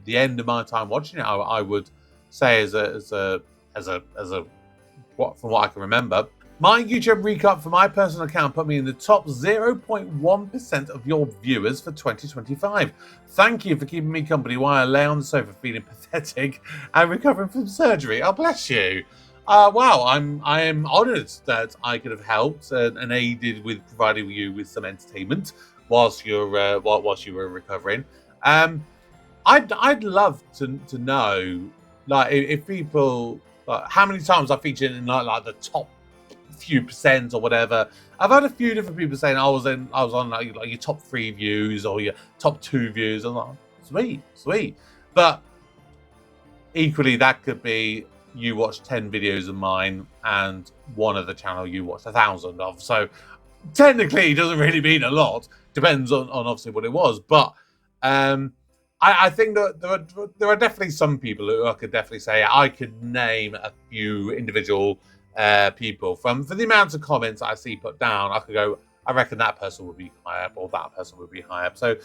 end of my time watching it. I would say as a from what I can remember. My YouTube recap for my personal account put me in the top 0.1% of your viewers for 2025. Thank you for keeping me company while I lay on the sofa feeling pathetic and recovering from surgery. Oh, bless you. Wow, I am honoured that I could have helped and aided with providing you with some entertainment whilst you were recovering. I'd love to know, if people, how many times I featured in like the top few percent or whatever. I've had a few different people saying I was on like your top 3 views or your top 2 views. I'm like, sweet. But equally, that could be you watched 10 videos of mine and one of the channel you watched 1,000 of. So technically, it doesn't really mean a lot. Depends on obviously what it was. But I think that there are definitely some people who I could definitely say I could name a few individual people for the amount of comments I see put down. I could go, I reckon that person would be high up or that person would be high up. So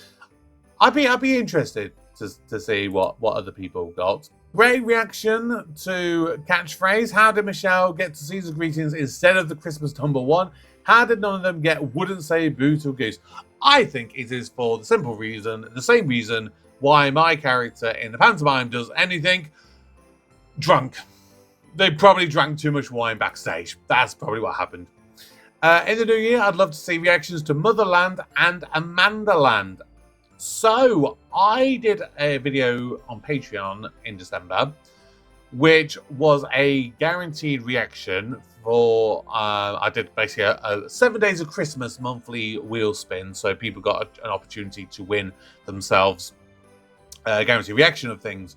I'd be interested to see what other people got. Great reaction to catchphrase. How did Michelle get to Caesar greetings instead of the Christmas number 1? How did none of them get wouldn't say boo to goose? I think it is for the simple reason, the same reason why my character in the pantomime does anything: drunk. They probably drank too much wine backstage. That's probably what happened. In the new year, I'd love to see reactions to Motherland and Amandaland. So I did a video on Patreon in December, which was a guaranteed reaction for, I did basically a 7 Days of Christmas monthly wheel spin. So people got an opportunity to win themselves a guaranteed reaction of things.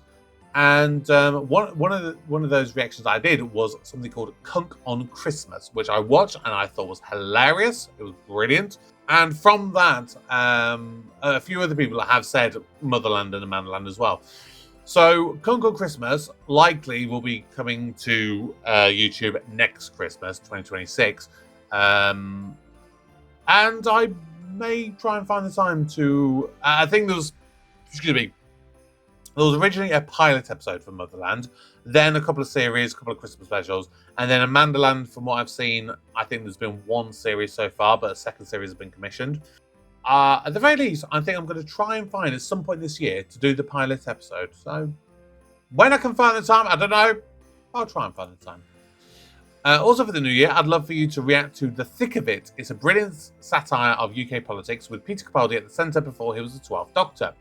And one of those reactions I did was something called Kunk on Christmas, which I watched and I thought was hilarious. It was brilliant. And from that, a few other people have said Motherland and Amandaland as well. So Kunk on Christmas likely will be coming to YouTube next Christmas, 2026. And I may try and find the time to... I think there was originally a pilot episode for Motherland, then a couple of series, a couple of Christmas specials, and then Amandaland, from what I've seen, I think there's been 1 series so far, but a second series has been commissioned. At the very least, I think I'm going to try and find at some point this year to do the pilot episode. So when I can find the time, I don't know. I'll try and find the time. Also for the new year, I'd love for you to react to The Thick of It. It's a brilliant satire of UK politics with Peter Capaldi at the centre before he was the 12th Doctor.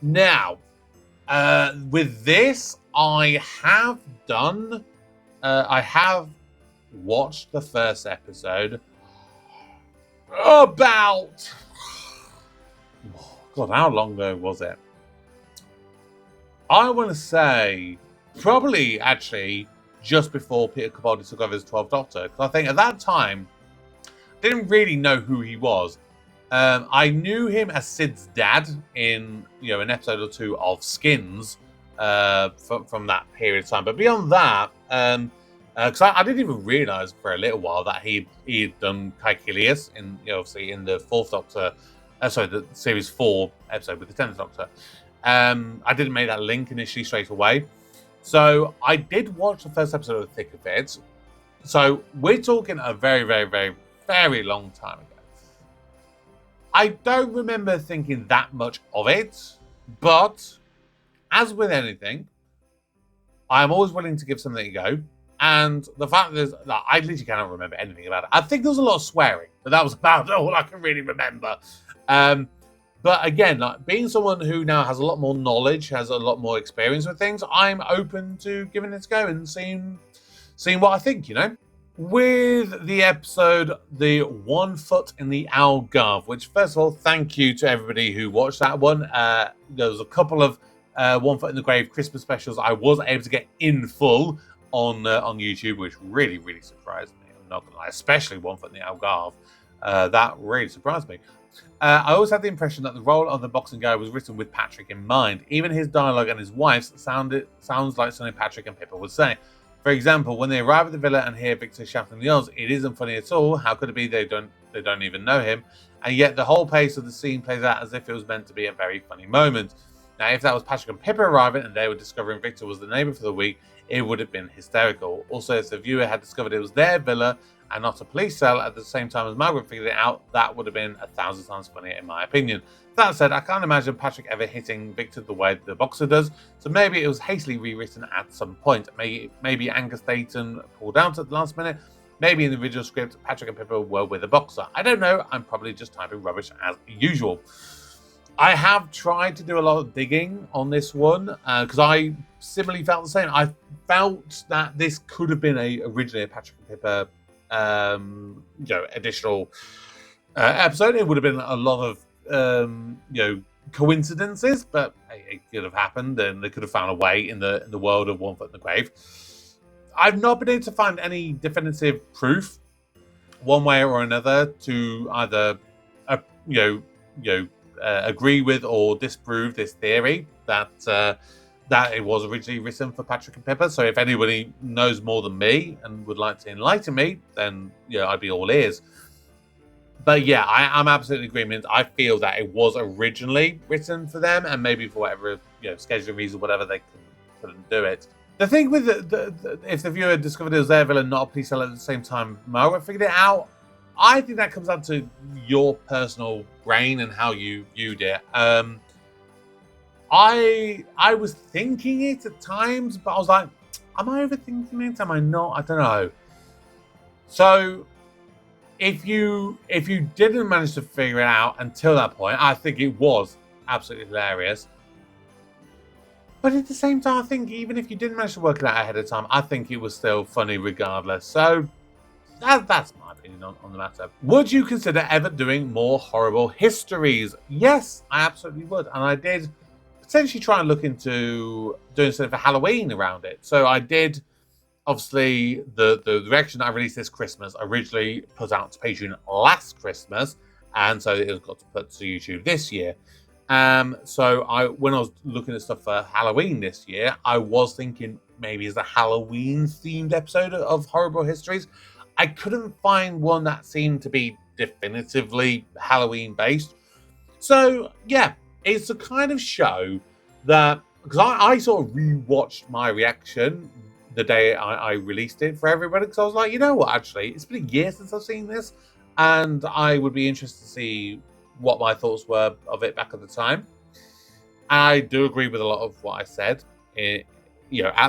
Now, with this, I have watched the first episode about, God, how long ago was it? I want to say probably actually just before Peter Capaldi took over as 12th Doctor, because I think at that time I didn't really know who he was. I knew him as Sid's dad in an episode or 2 of Skins from that period of time, but beyond that, Because I didn't even realise for a little while that he'd done Caecilius in, obviously in the Fourth Doctor, the Series 4 episode with the 10th Doctor. I didn't make that link initially straight away. So I did watch the first episode of The Thick of It. So we're talking a very, very, very, very long time ago. I don't remember thinking that much of it, but as with anything, I'm always willing to give something a go. And the fact is that I literally cannot remember anything about it. I think there was a lot of swearing, but that was about all I can really remember. But again, like being someone who now has a lot more knowledge, has a lot more experience with things, I'm open to giving it a go and seeing what I think, With the episode, The 1 Foot in the Algarve, which first of all, thank you to everybody who watched that one. There was a couple of 1 Foot in the Grave Christmas specials I was able to get in full on YouTube, which really, really surprised me. I'm not going to lie, especially 1 Foot in the Algarve. That really surprised me. I always had the impression that the role of the boxing guy was written with Patrick in mind. Even his dialogue and his wife's sounds like something Patrick and Pippa would say. For example, when they arrive at the villa and hear Victor shouting the odds, it isn't funny at all. How could it be they don't even know him? And yet the whole pace of the scene plays out as if it was meant to be a very funny moment. Now, if that was Patrick and Pippa arriving and they were discovering Victor was the neighbour for the week, it would have been hysterical. Also, if the viewer had discovered it was their villa and not a police cell at the same time as Margaret figured it out, that would have been 1,000 times funnier in my opinion. That said, I can't imagine Patrick ever hitting Victor the way the boxer does, so maybe it was hastily rewritten at some point. Maybe Angus Dayton pulled out at the last minute. Maybe in the original script, Patrick and Pippa were with a boxer. I don't know, I'm probably just typing rubbish as usual. I have tried to do a lot of digging on this one because I similarly felt the same. I felt that this could have been originally a Patrick and Pippa additional episode. It would have been a lot of coincidences, but it could have happened, and they could have found a way in the world of 1 Foot in the Grave. I've not been able to find any definitive proof, one way or another, to either agree with or disprove this theory that it was originally written for Patrick and Pippa. So if anybody knows more than me and would like to enlighten me, then I'd be all ears. But yeah, I'm absolutely in agreement. I feel that it was originally written for them, and maybe for whatever scheduling reason, whatever, they couldn't do it. The thing with if the viewer discovered it was their villain, not a police cell at the same time, Margaret figured it out. I think that comes down to your personal brain and how you viewed it. I was thinking it at times, but I was like, am I overthinking it? Am I not? I don't know. So if you didn't manage to figure it out until that point, I think it was absolutely hilarious. But at the same time, I think even if you didn't manage to work it out ahead of time, I think it was still funny regardless. So that's my opinion on the matter. Would you consider ever doing more horrible histories? Yes, I absolutely would. And I did potentially try and look into doing something for Halloween around it. So I did, obviously, the reaction I released this Christmas originally put out to Patreon last Christmas, and so it got to put to YouTube this year. So when I was looking at stuff for Halloween this year, I was thinking maybe as a Halloween themed episode of Horrible Histories. I couldn't find one that seemed to be definitively Halloween based. So yeah, it's a kind of show that, because I sort of rewatched my reaction the day I released it for everybody, because I was like, you know what, actually, it's been a year since I've seen this, and I would be interested to see what my thoughts were of it back at the time. I do agree with a lot of what I said, at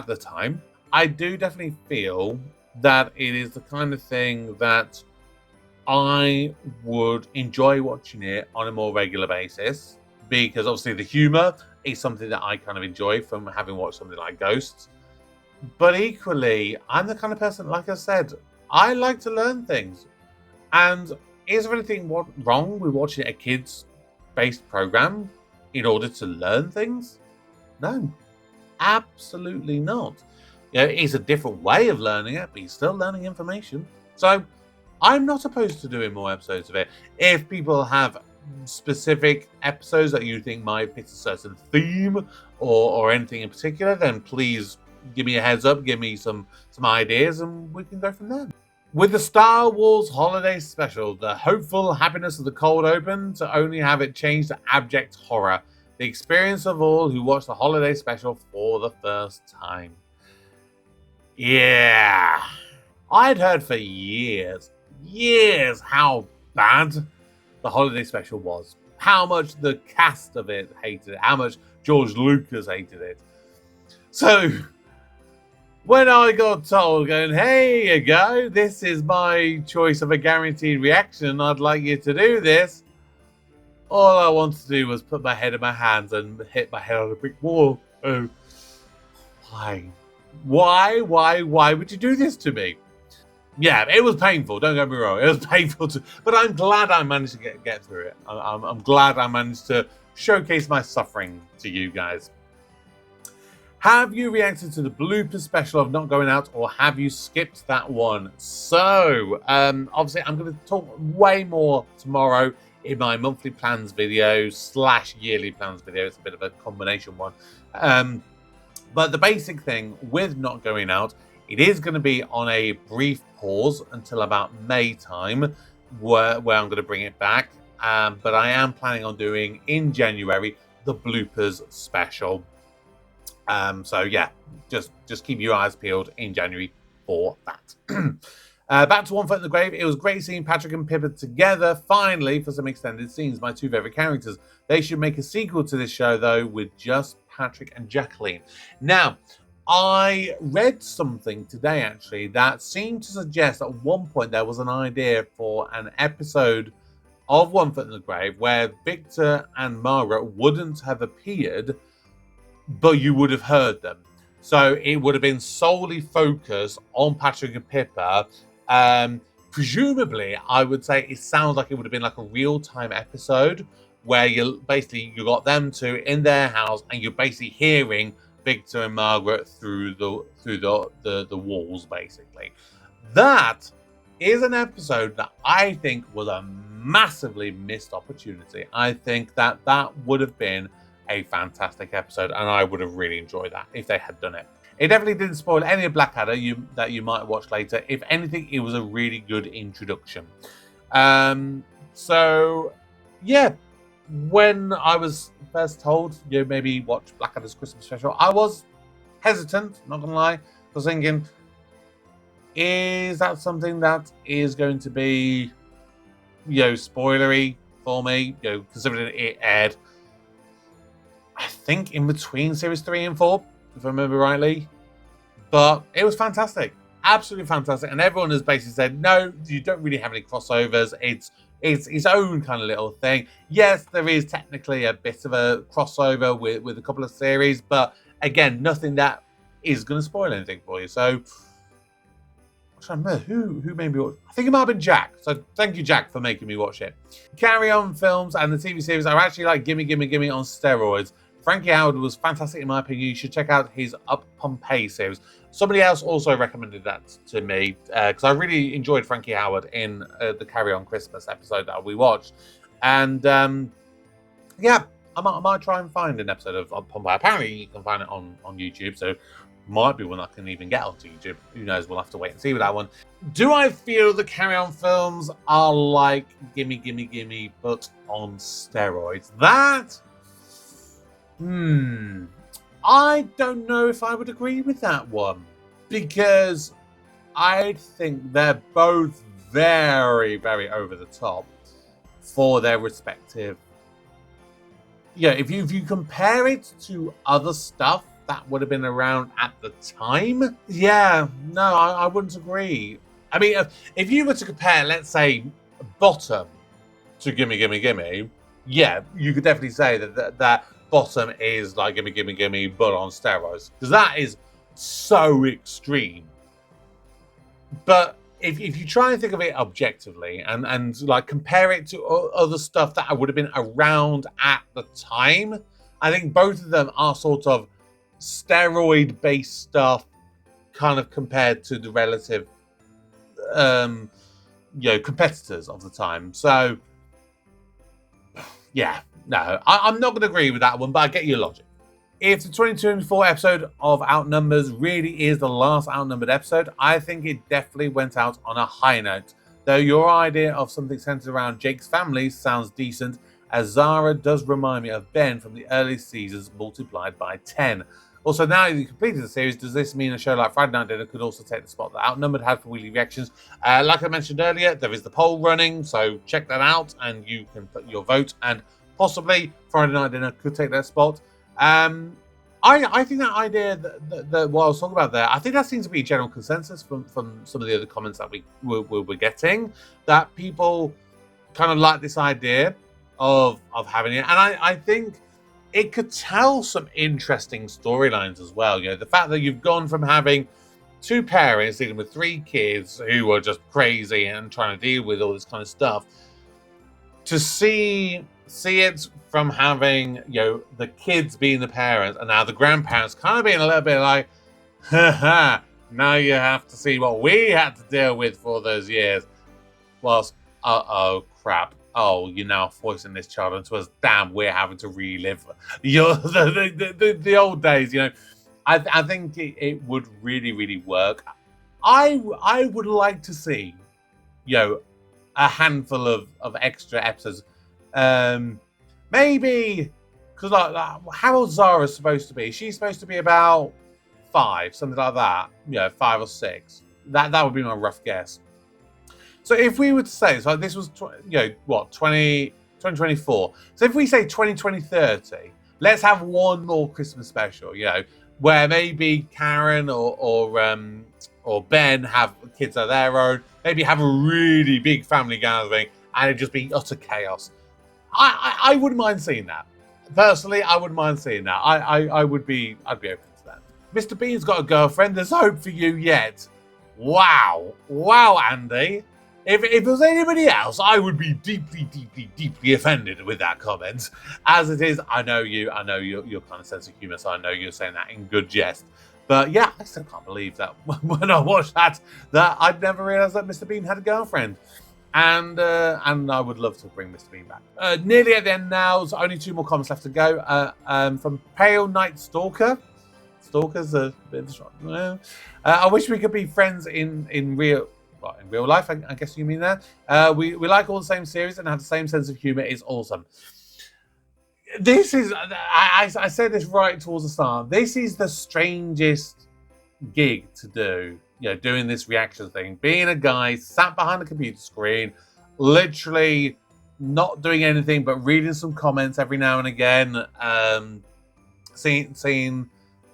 the time. I do definitely feel that it is the kind of thing that I would enjoy watching it on a more regular basis, because obviously the humor is something that I kind of enjoy from having watched something like Ghosts. But equally, I'm the kind of person, like I said, I like to learn things. And is there anything wrong with watching a kids-based program in order to learn things? No, absolutely not. It's a different way of learning it, but you're still learning information. So I'm not opposed to doing more episodes of it. If people have specific episodes that you think might fit a certain theme or anything in particular, then please give me a heads up, give me some ideas, and we can go from there. With the Star Wars Holiday Special, the hopeful happiness of the cold open to only have it changed to abject horror. The experience of all who watch the Holiday Special for the first time. Yeah. I'd heard for years how bad the Holiday Special was. How much the cast of it hated it. How much George Lucas hated it. So, when I got told, going, hey, you go, this is my choice of a guaranteed reaction, I'd like you to do this, all I wanted to do was put my head in my hands and hit my head on a brick wall. Oh, why? Why would you do this to me? Yeah, it was painful, don't get me wrong. It was painful, but I'm glad I managed to get through it. I'm glad I managed to showcase my suffering to you guys. Have you reacted to the blooper special of Not Going Out, or have you skipped that one? So, obviously, I'm going to talk way more tomorrow in my monthly plans video / yearly plans video. It's a bit of a combination one. But the basic thing with Not Going Out, it is going to be on a brief pause until about May time, where I'm going to bring it back. But I am planning on doing, in January, the bloopers special. So yeah, just keep your eyes peeled in January for that. Back to One Foot in the Grave. It was great seeing Patrick and Pippa together, finally, for some extended scenes. My two favourite characters. They should make a sequel to this show, though, with just Patrick and Jacqueline. Now, I read something today, actually, that seemed to suggest at one point there was an idea for an episode of One Foot in the Grave where Victor and Margaret wouldn't have appeared, but you would have heard them. So it would have been solely focused on Patrick and Pippa. Presumably, I would say it sounds like it would have been like a real-time episode where you got them two in their house and you're basically hearing Victor and Margaret through the walls, basically. That is an episode that I think was a massively missed opportunity. I think that would have been a fantastic episode, and I would have really enjoyed that if they had done it. It definitely didn't spoil any of Blackadder that you might watch later. If anything, it was a really good introduction. So, yeah, when I was first told, maybe watch Blackadder's Christmas special, I was hesitant, not gonna lie. I was thinking, is that something that is going to be, spoilery for me? Considering it aired, I think, in between series 3 and 4, if I remember rightly. But it was fantastic. Absolutely fantastic. And everyone has basically said, no, you don't really have any crossovers. It's its own kind of little thing. Yes, there is technically a bit of a crossover with a couple of series, but again, nothing that is going to spoil anything for you. So, I'm trying to remember who made me watch. I think it might have been Jack. So thank you, Jack, for making me watch it. Carry On films and the TV series are actually like gimme on steroids. Frankie Howard was fantastic in my opinion. You should check out his Up Pompeii series. Somebody else also recommended that to me because I really enjoyed Frankie Howard in the Carry On Christmas episode that we watched. And yeah, I might try and find an episode of Up Pompeii. Apparently you can find it on YouTube, so might be one I can even get onto YouTube. Who knows? We'll have to wait and see with that one. Do I feel the Carry On films are like gimme, but on steroids? That... I don't know if I would agree with that one, because I think they're both very, very over the top for their respective... if you compare it to other stuff that would have been around at the time, I wouldn't agree. I mean, if you were to compare, let's say, Bottom to Gimme, yeah, you could definitely say that Bottom is like gimme, but on steroids, because that is so extreme. But if you try and think of it objectively and like compare it to other stuff that would have been around at the time, I think both of them are sort of steroid-based stuff, kind of compared to the relative, competitors of the time. So, yeah. No, I'm not going to agree with that one, but I get your logic. if the 2024 episode of Outnumbers really is the last Outnumbered episode, I think it definitely went out on a high note. Though your idea of something centered around Jake's family sounds decent, as Zara does remind me of Ben from the early seasons multiplied by 10. Also, now that you've completed the series, does this mean a show like Friday Night Dinner could also take the spot that Outnumbered had for weekly reactions? Like I mentioned earlier, there is the poll running, so check that out and you can put your vote, and possibly Friday Night Dinner could take that spot. I think that idea that what I was talking about there, I think that seems to be a general consensus from some of the other comments that we're getting, that people kind of like this idea of having it, and I think it could tell some interesting storylines as well. You know, the fact that you've gone from having two parents dealing with three kids who are just crazy and trying to deal with all this kind of stuff, to see it from having, you know, the kids being the parents and now the grandparents kind of being a little bit like, haha, now you have to see what we had to deal with for those years. Whilst, crap. Oh, you're now forcing this child into us. Damn, we're having to relive the old days, you know. I think it would really, really work. I would like to see, you know, a handful of extra episodes. Maybe, because like how old Zara's supposed to be? She's supposed to be about 5, something like that. You know, 5 or 6. That would be my rough guess. So if we were to say, so this was, 2024. So if we say 2030, let's have one more Christmas special, you know, where maybe Karen or Ben have kids of their own, maybe have a really big family gathering, and it'd just be utter chaos. I wouldn't mind seeing that. Personally, I wouldn't mind seeing that. I'd be open to that. Mr. Bean's got a girlfriend. There's hope for you yet. Wow, Andy. If it was anybody else, I would be deeply, deeply, deeply offended with that comment. As it is, I know your kind of sense of humour, so I know you're saying that in good jest. But yeah, I still can't believe that when I watched that I'd never realised that Mr. Bean had a girlfriend. And I would love to bring Mr. Bean back. Nearly at the end now, so only 2 more comments left to go. From Pale Night Stalker. Stalker's a bit of a shock. I wish we could be friends in real life, I guess you mean that. We like all the same series and have the same sense of humour. It's awesome. This is, I said this right towards the start, this is the strangest gig to do, you know, doing this reaction thing. Being a guy sat behind a computer screen, literally not doing anything but reading some comments every now and again, seeing you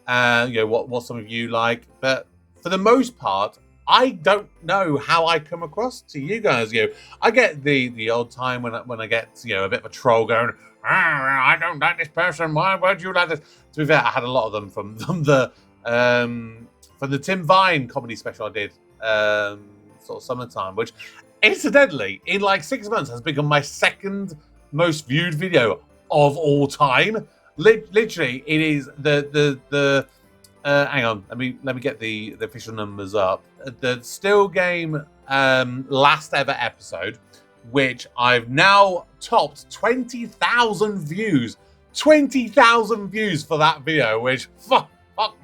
know, what some of you like. But for the most part, I don't know how I come across to you guys. You know, I get the odd time when I get, you know, a bit of a troll going, I don't like this person. Why would you like this? To be fair, I had a lot of them from the Tim Vine comedy special I did, sort of summertime, which incidentally in like 6 months has become my second most viewed video of all time. Literally, it is the hang on, let me get the official numbers up. The Still Game last ever episode, which I've now topped 20,000 views. 20,000 views for that video, which fuck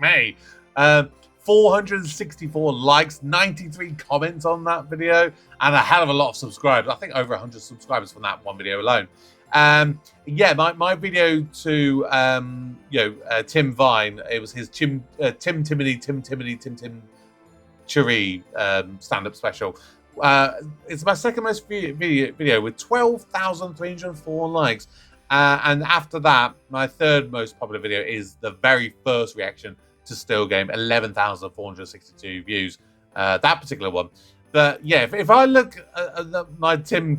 me. 464 likes, 93 comments on that video, and a hell of a lot of subscribers. I think over 100 subscribers from that one video alone. Yeah, my video to Tim Vine, it was his Tim Chiri stand-up special. It's my second most video with 12,304 likes. And after that, my third most popular video is the very first reaction to Still Game, 11,462 views. That particular one. But yeah, if I look at my Tim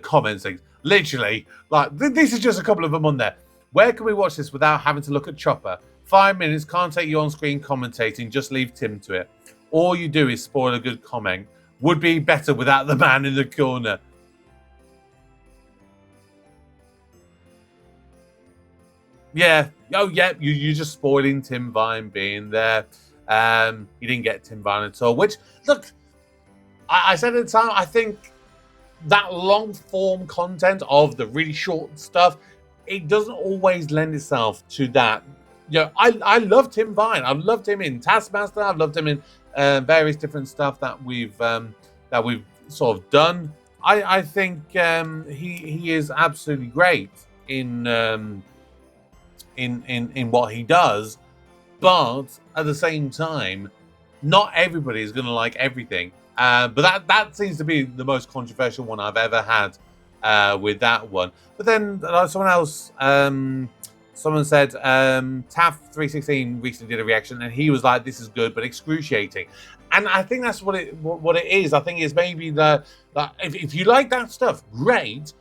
comments things, literally, like this is just a couple of them on there. Where can we watch this without having to look at Chopper? 5 minutes, can't take you on screen commentating, just leave Tim to it. All you do is spoil a good comment. Would be better without the man in the corner. Yeah. Oh, yeah. You're just spoiling Tim Vine being there. You didn't get Tim Vine at all. Which, look, I said at the time, I think that long form content of the really short stuff it doesn't always lend itself to that. You know, I loved Tim Vine. I've loved him in Taskmaster. I've loved him in various different stuff that we've sort of done. I think he is absolutely great in what he does, but at the same time, not everybody is going to like everything. But that seems to be the most controversial one I've ever had with that one. But then someone else, someone said Taff316 recently did a reaction, and he was like, "This is good, but excruciating." And I think that's what it is. I think it's maybe that if you like that stuff, great.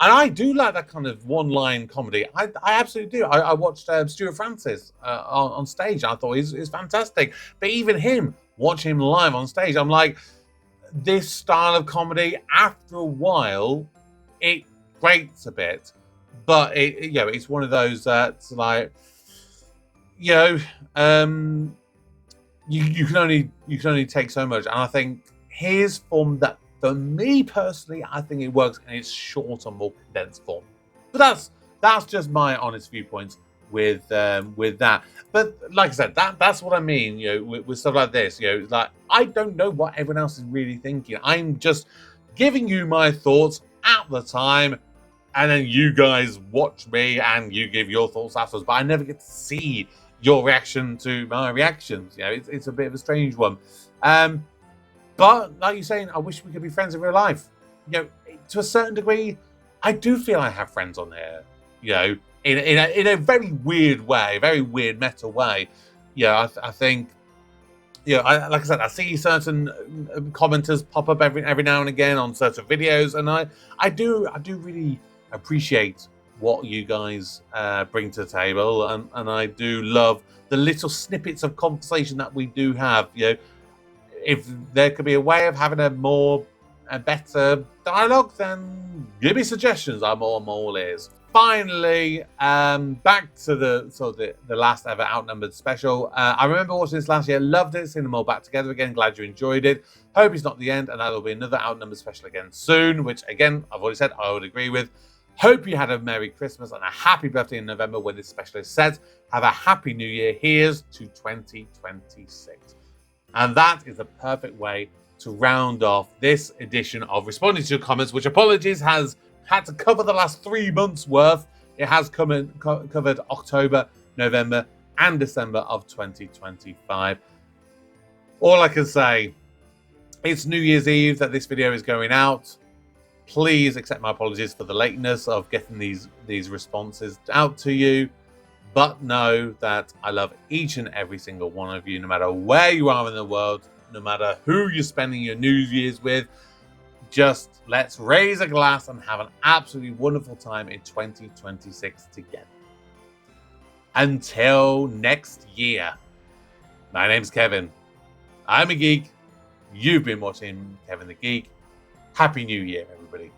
And I do like that kind of one-line comedy. I absolutely do. I watched Stuart Francis on stage. I thought he's fantastic. But even him, watching him live on stage, I'm like, this style of comedy, after a while, it grates a bit. But it's one of those that's like, you can only take so much. And I think his form, that for me personally, I think it works in its shorter, more condensed form. But that's just my honest viewpoints with that. But like I said, that's what I mean. With stuff like this, like I don't know what everyone else is really thinking. I'm just giving you my thoughts at the time, and then you guys watch me and you give your thoughts afterwards. But I never get to see your reaction to my reactions. It's a bit of a strange one. But like you're saying, I wish we could be friends in real life. To a certain degree, I do feel I have friends on here. In a very weird way, very weird meta way. I think. Like I said, I see certain commenters pop up every now and again on certain videos, and I do really appreciate what you guys bring to the table, and I do love the little snippets of conversation that we do have. If there could be a way of having a better dialogue, then give me suggestions. I'm all ears. Finally, back to the last ever Outnumbered special. I remember watching this last year, loved it, seeing them all back together again. Glad you enjoyed it. Hope it's not the end, and that'll be another Outnumbered special again soon, which again, I've already said I would agree with. Hope you had a Merry Christmas and a happy birthday in November when this special is set. Have a happy New Year. Here's to 2026. And that is the perfect way to round off this edition of Responding to Your Comments, which, apologies, has had to cover the last 3 months worth. It has covered October, November, and December of 2025. All I can say, it's New Year's Eve that this video is going out. Please accept my apologies for the lateness of getting these responses out to you. But know that I love each and every single one of you, no matter where you are in the world, no matter who you're spending your New Year's with. Just let's raise a glass and have an absolutely wonderful time in 2026 together. Until next year, my name's Kevin. I'm a geek. You've been watching Kevin the Geek. Happy New Year, everybody.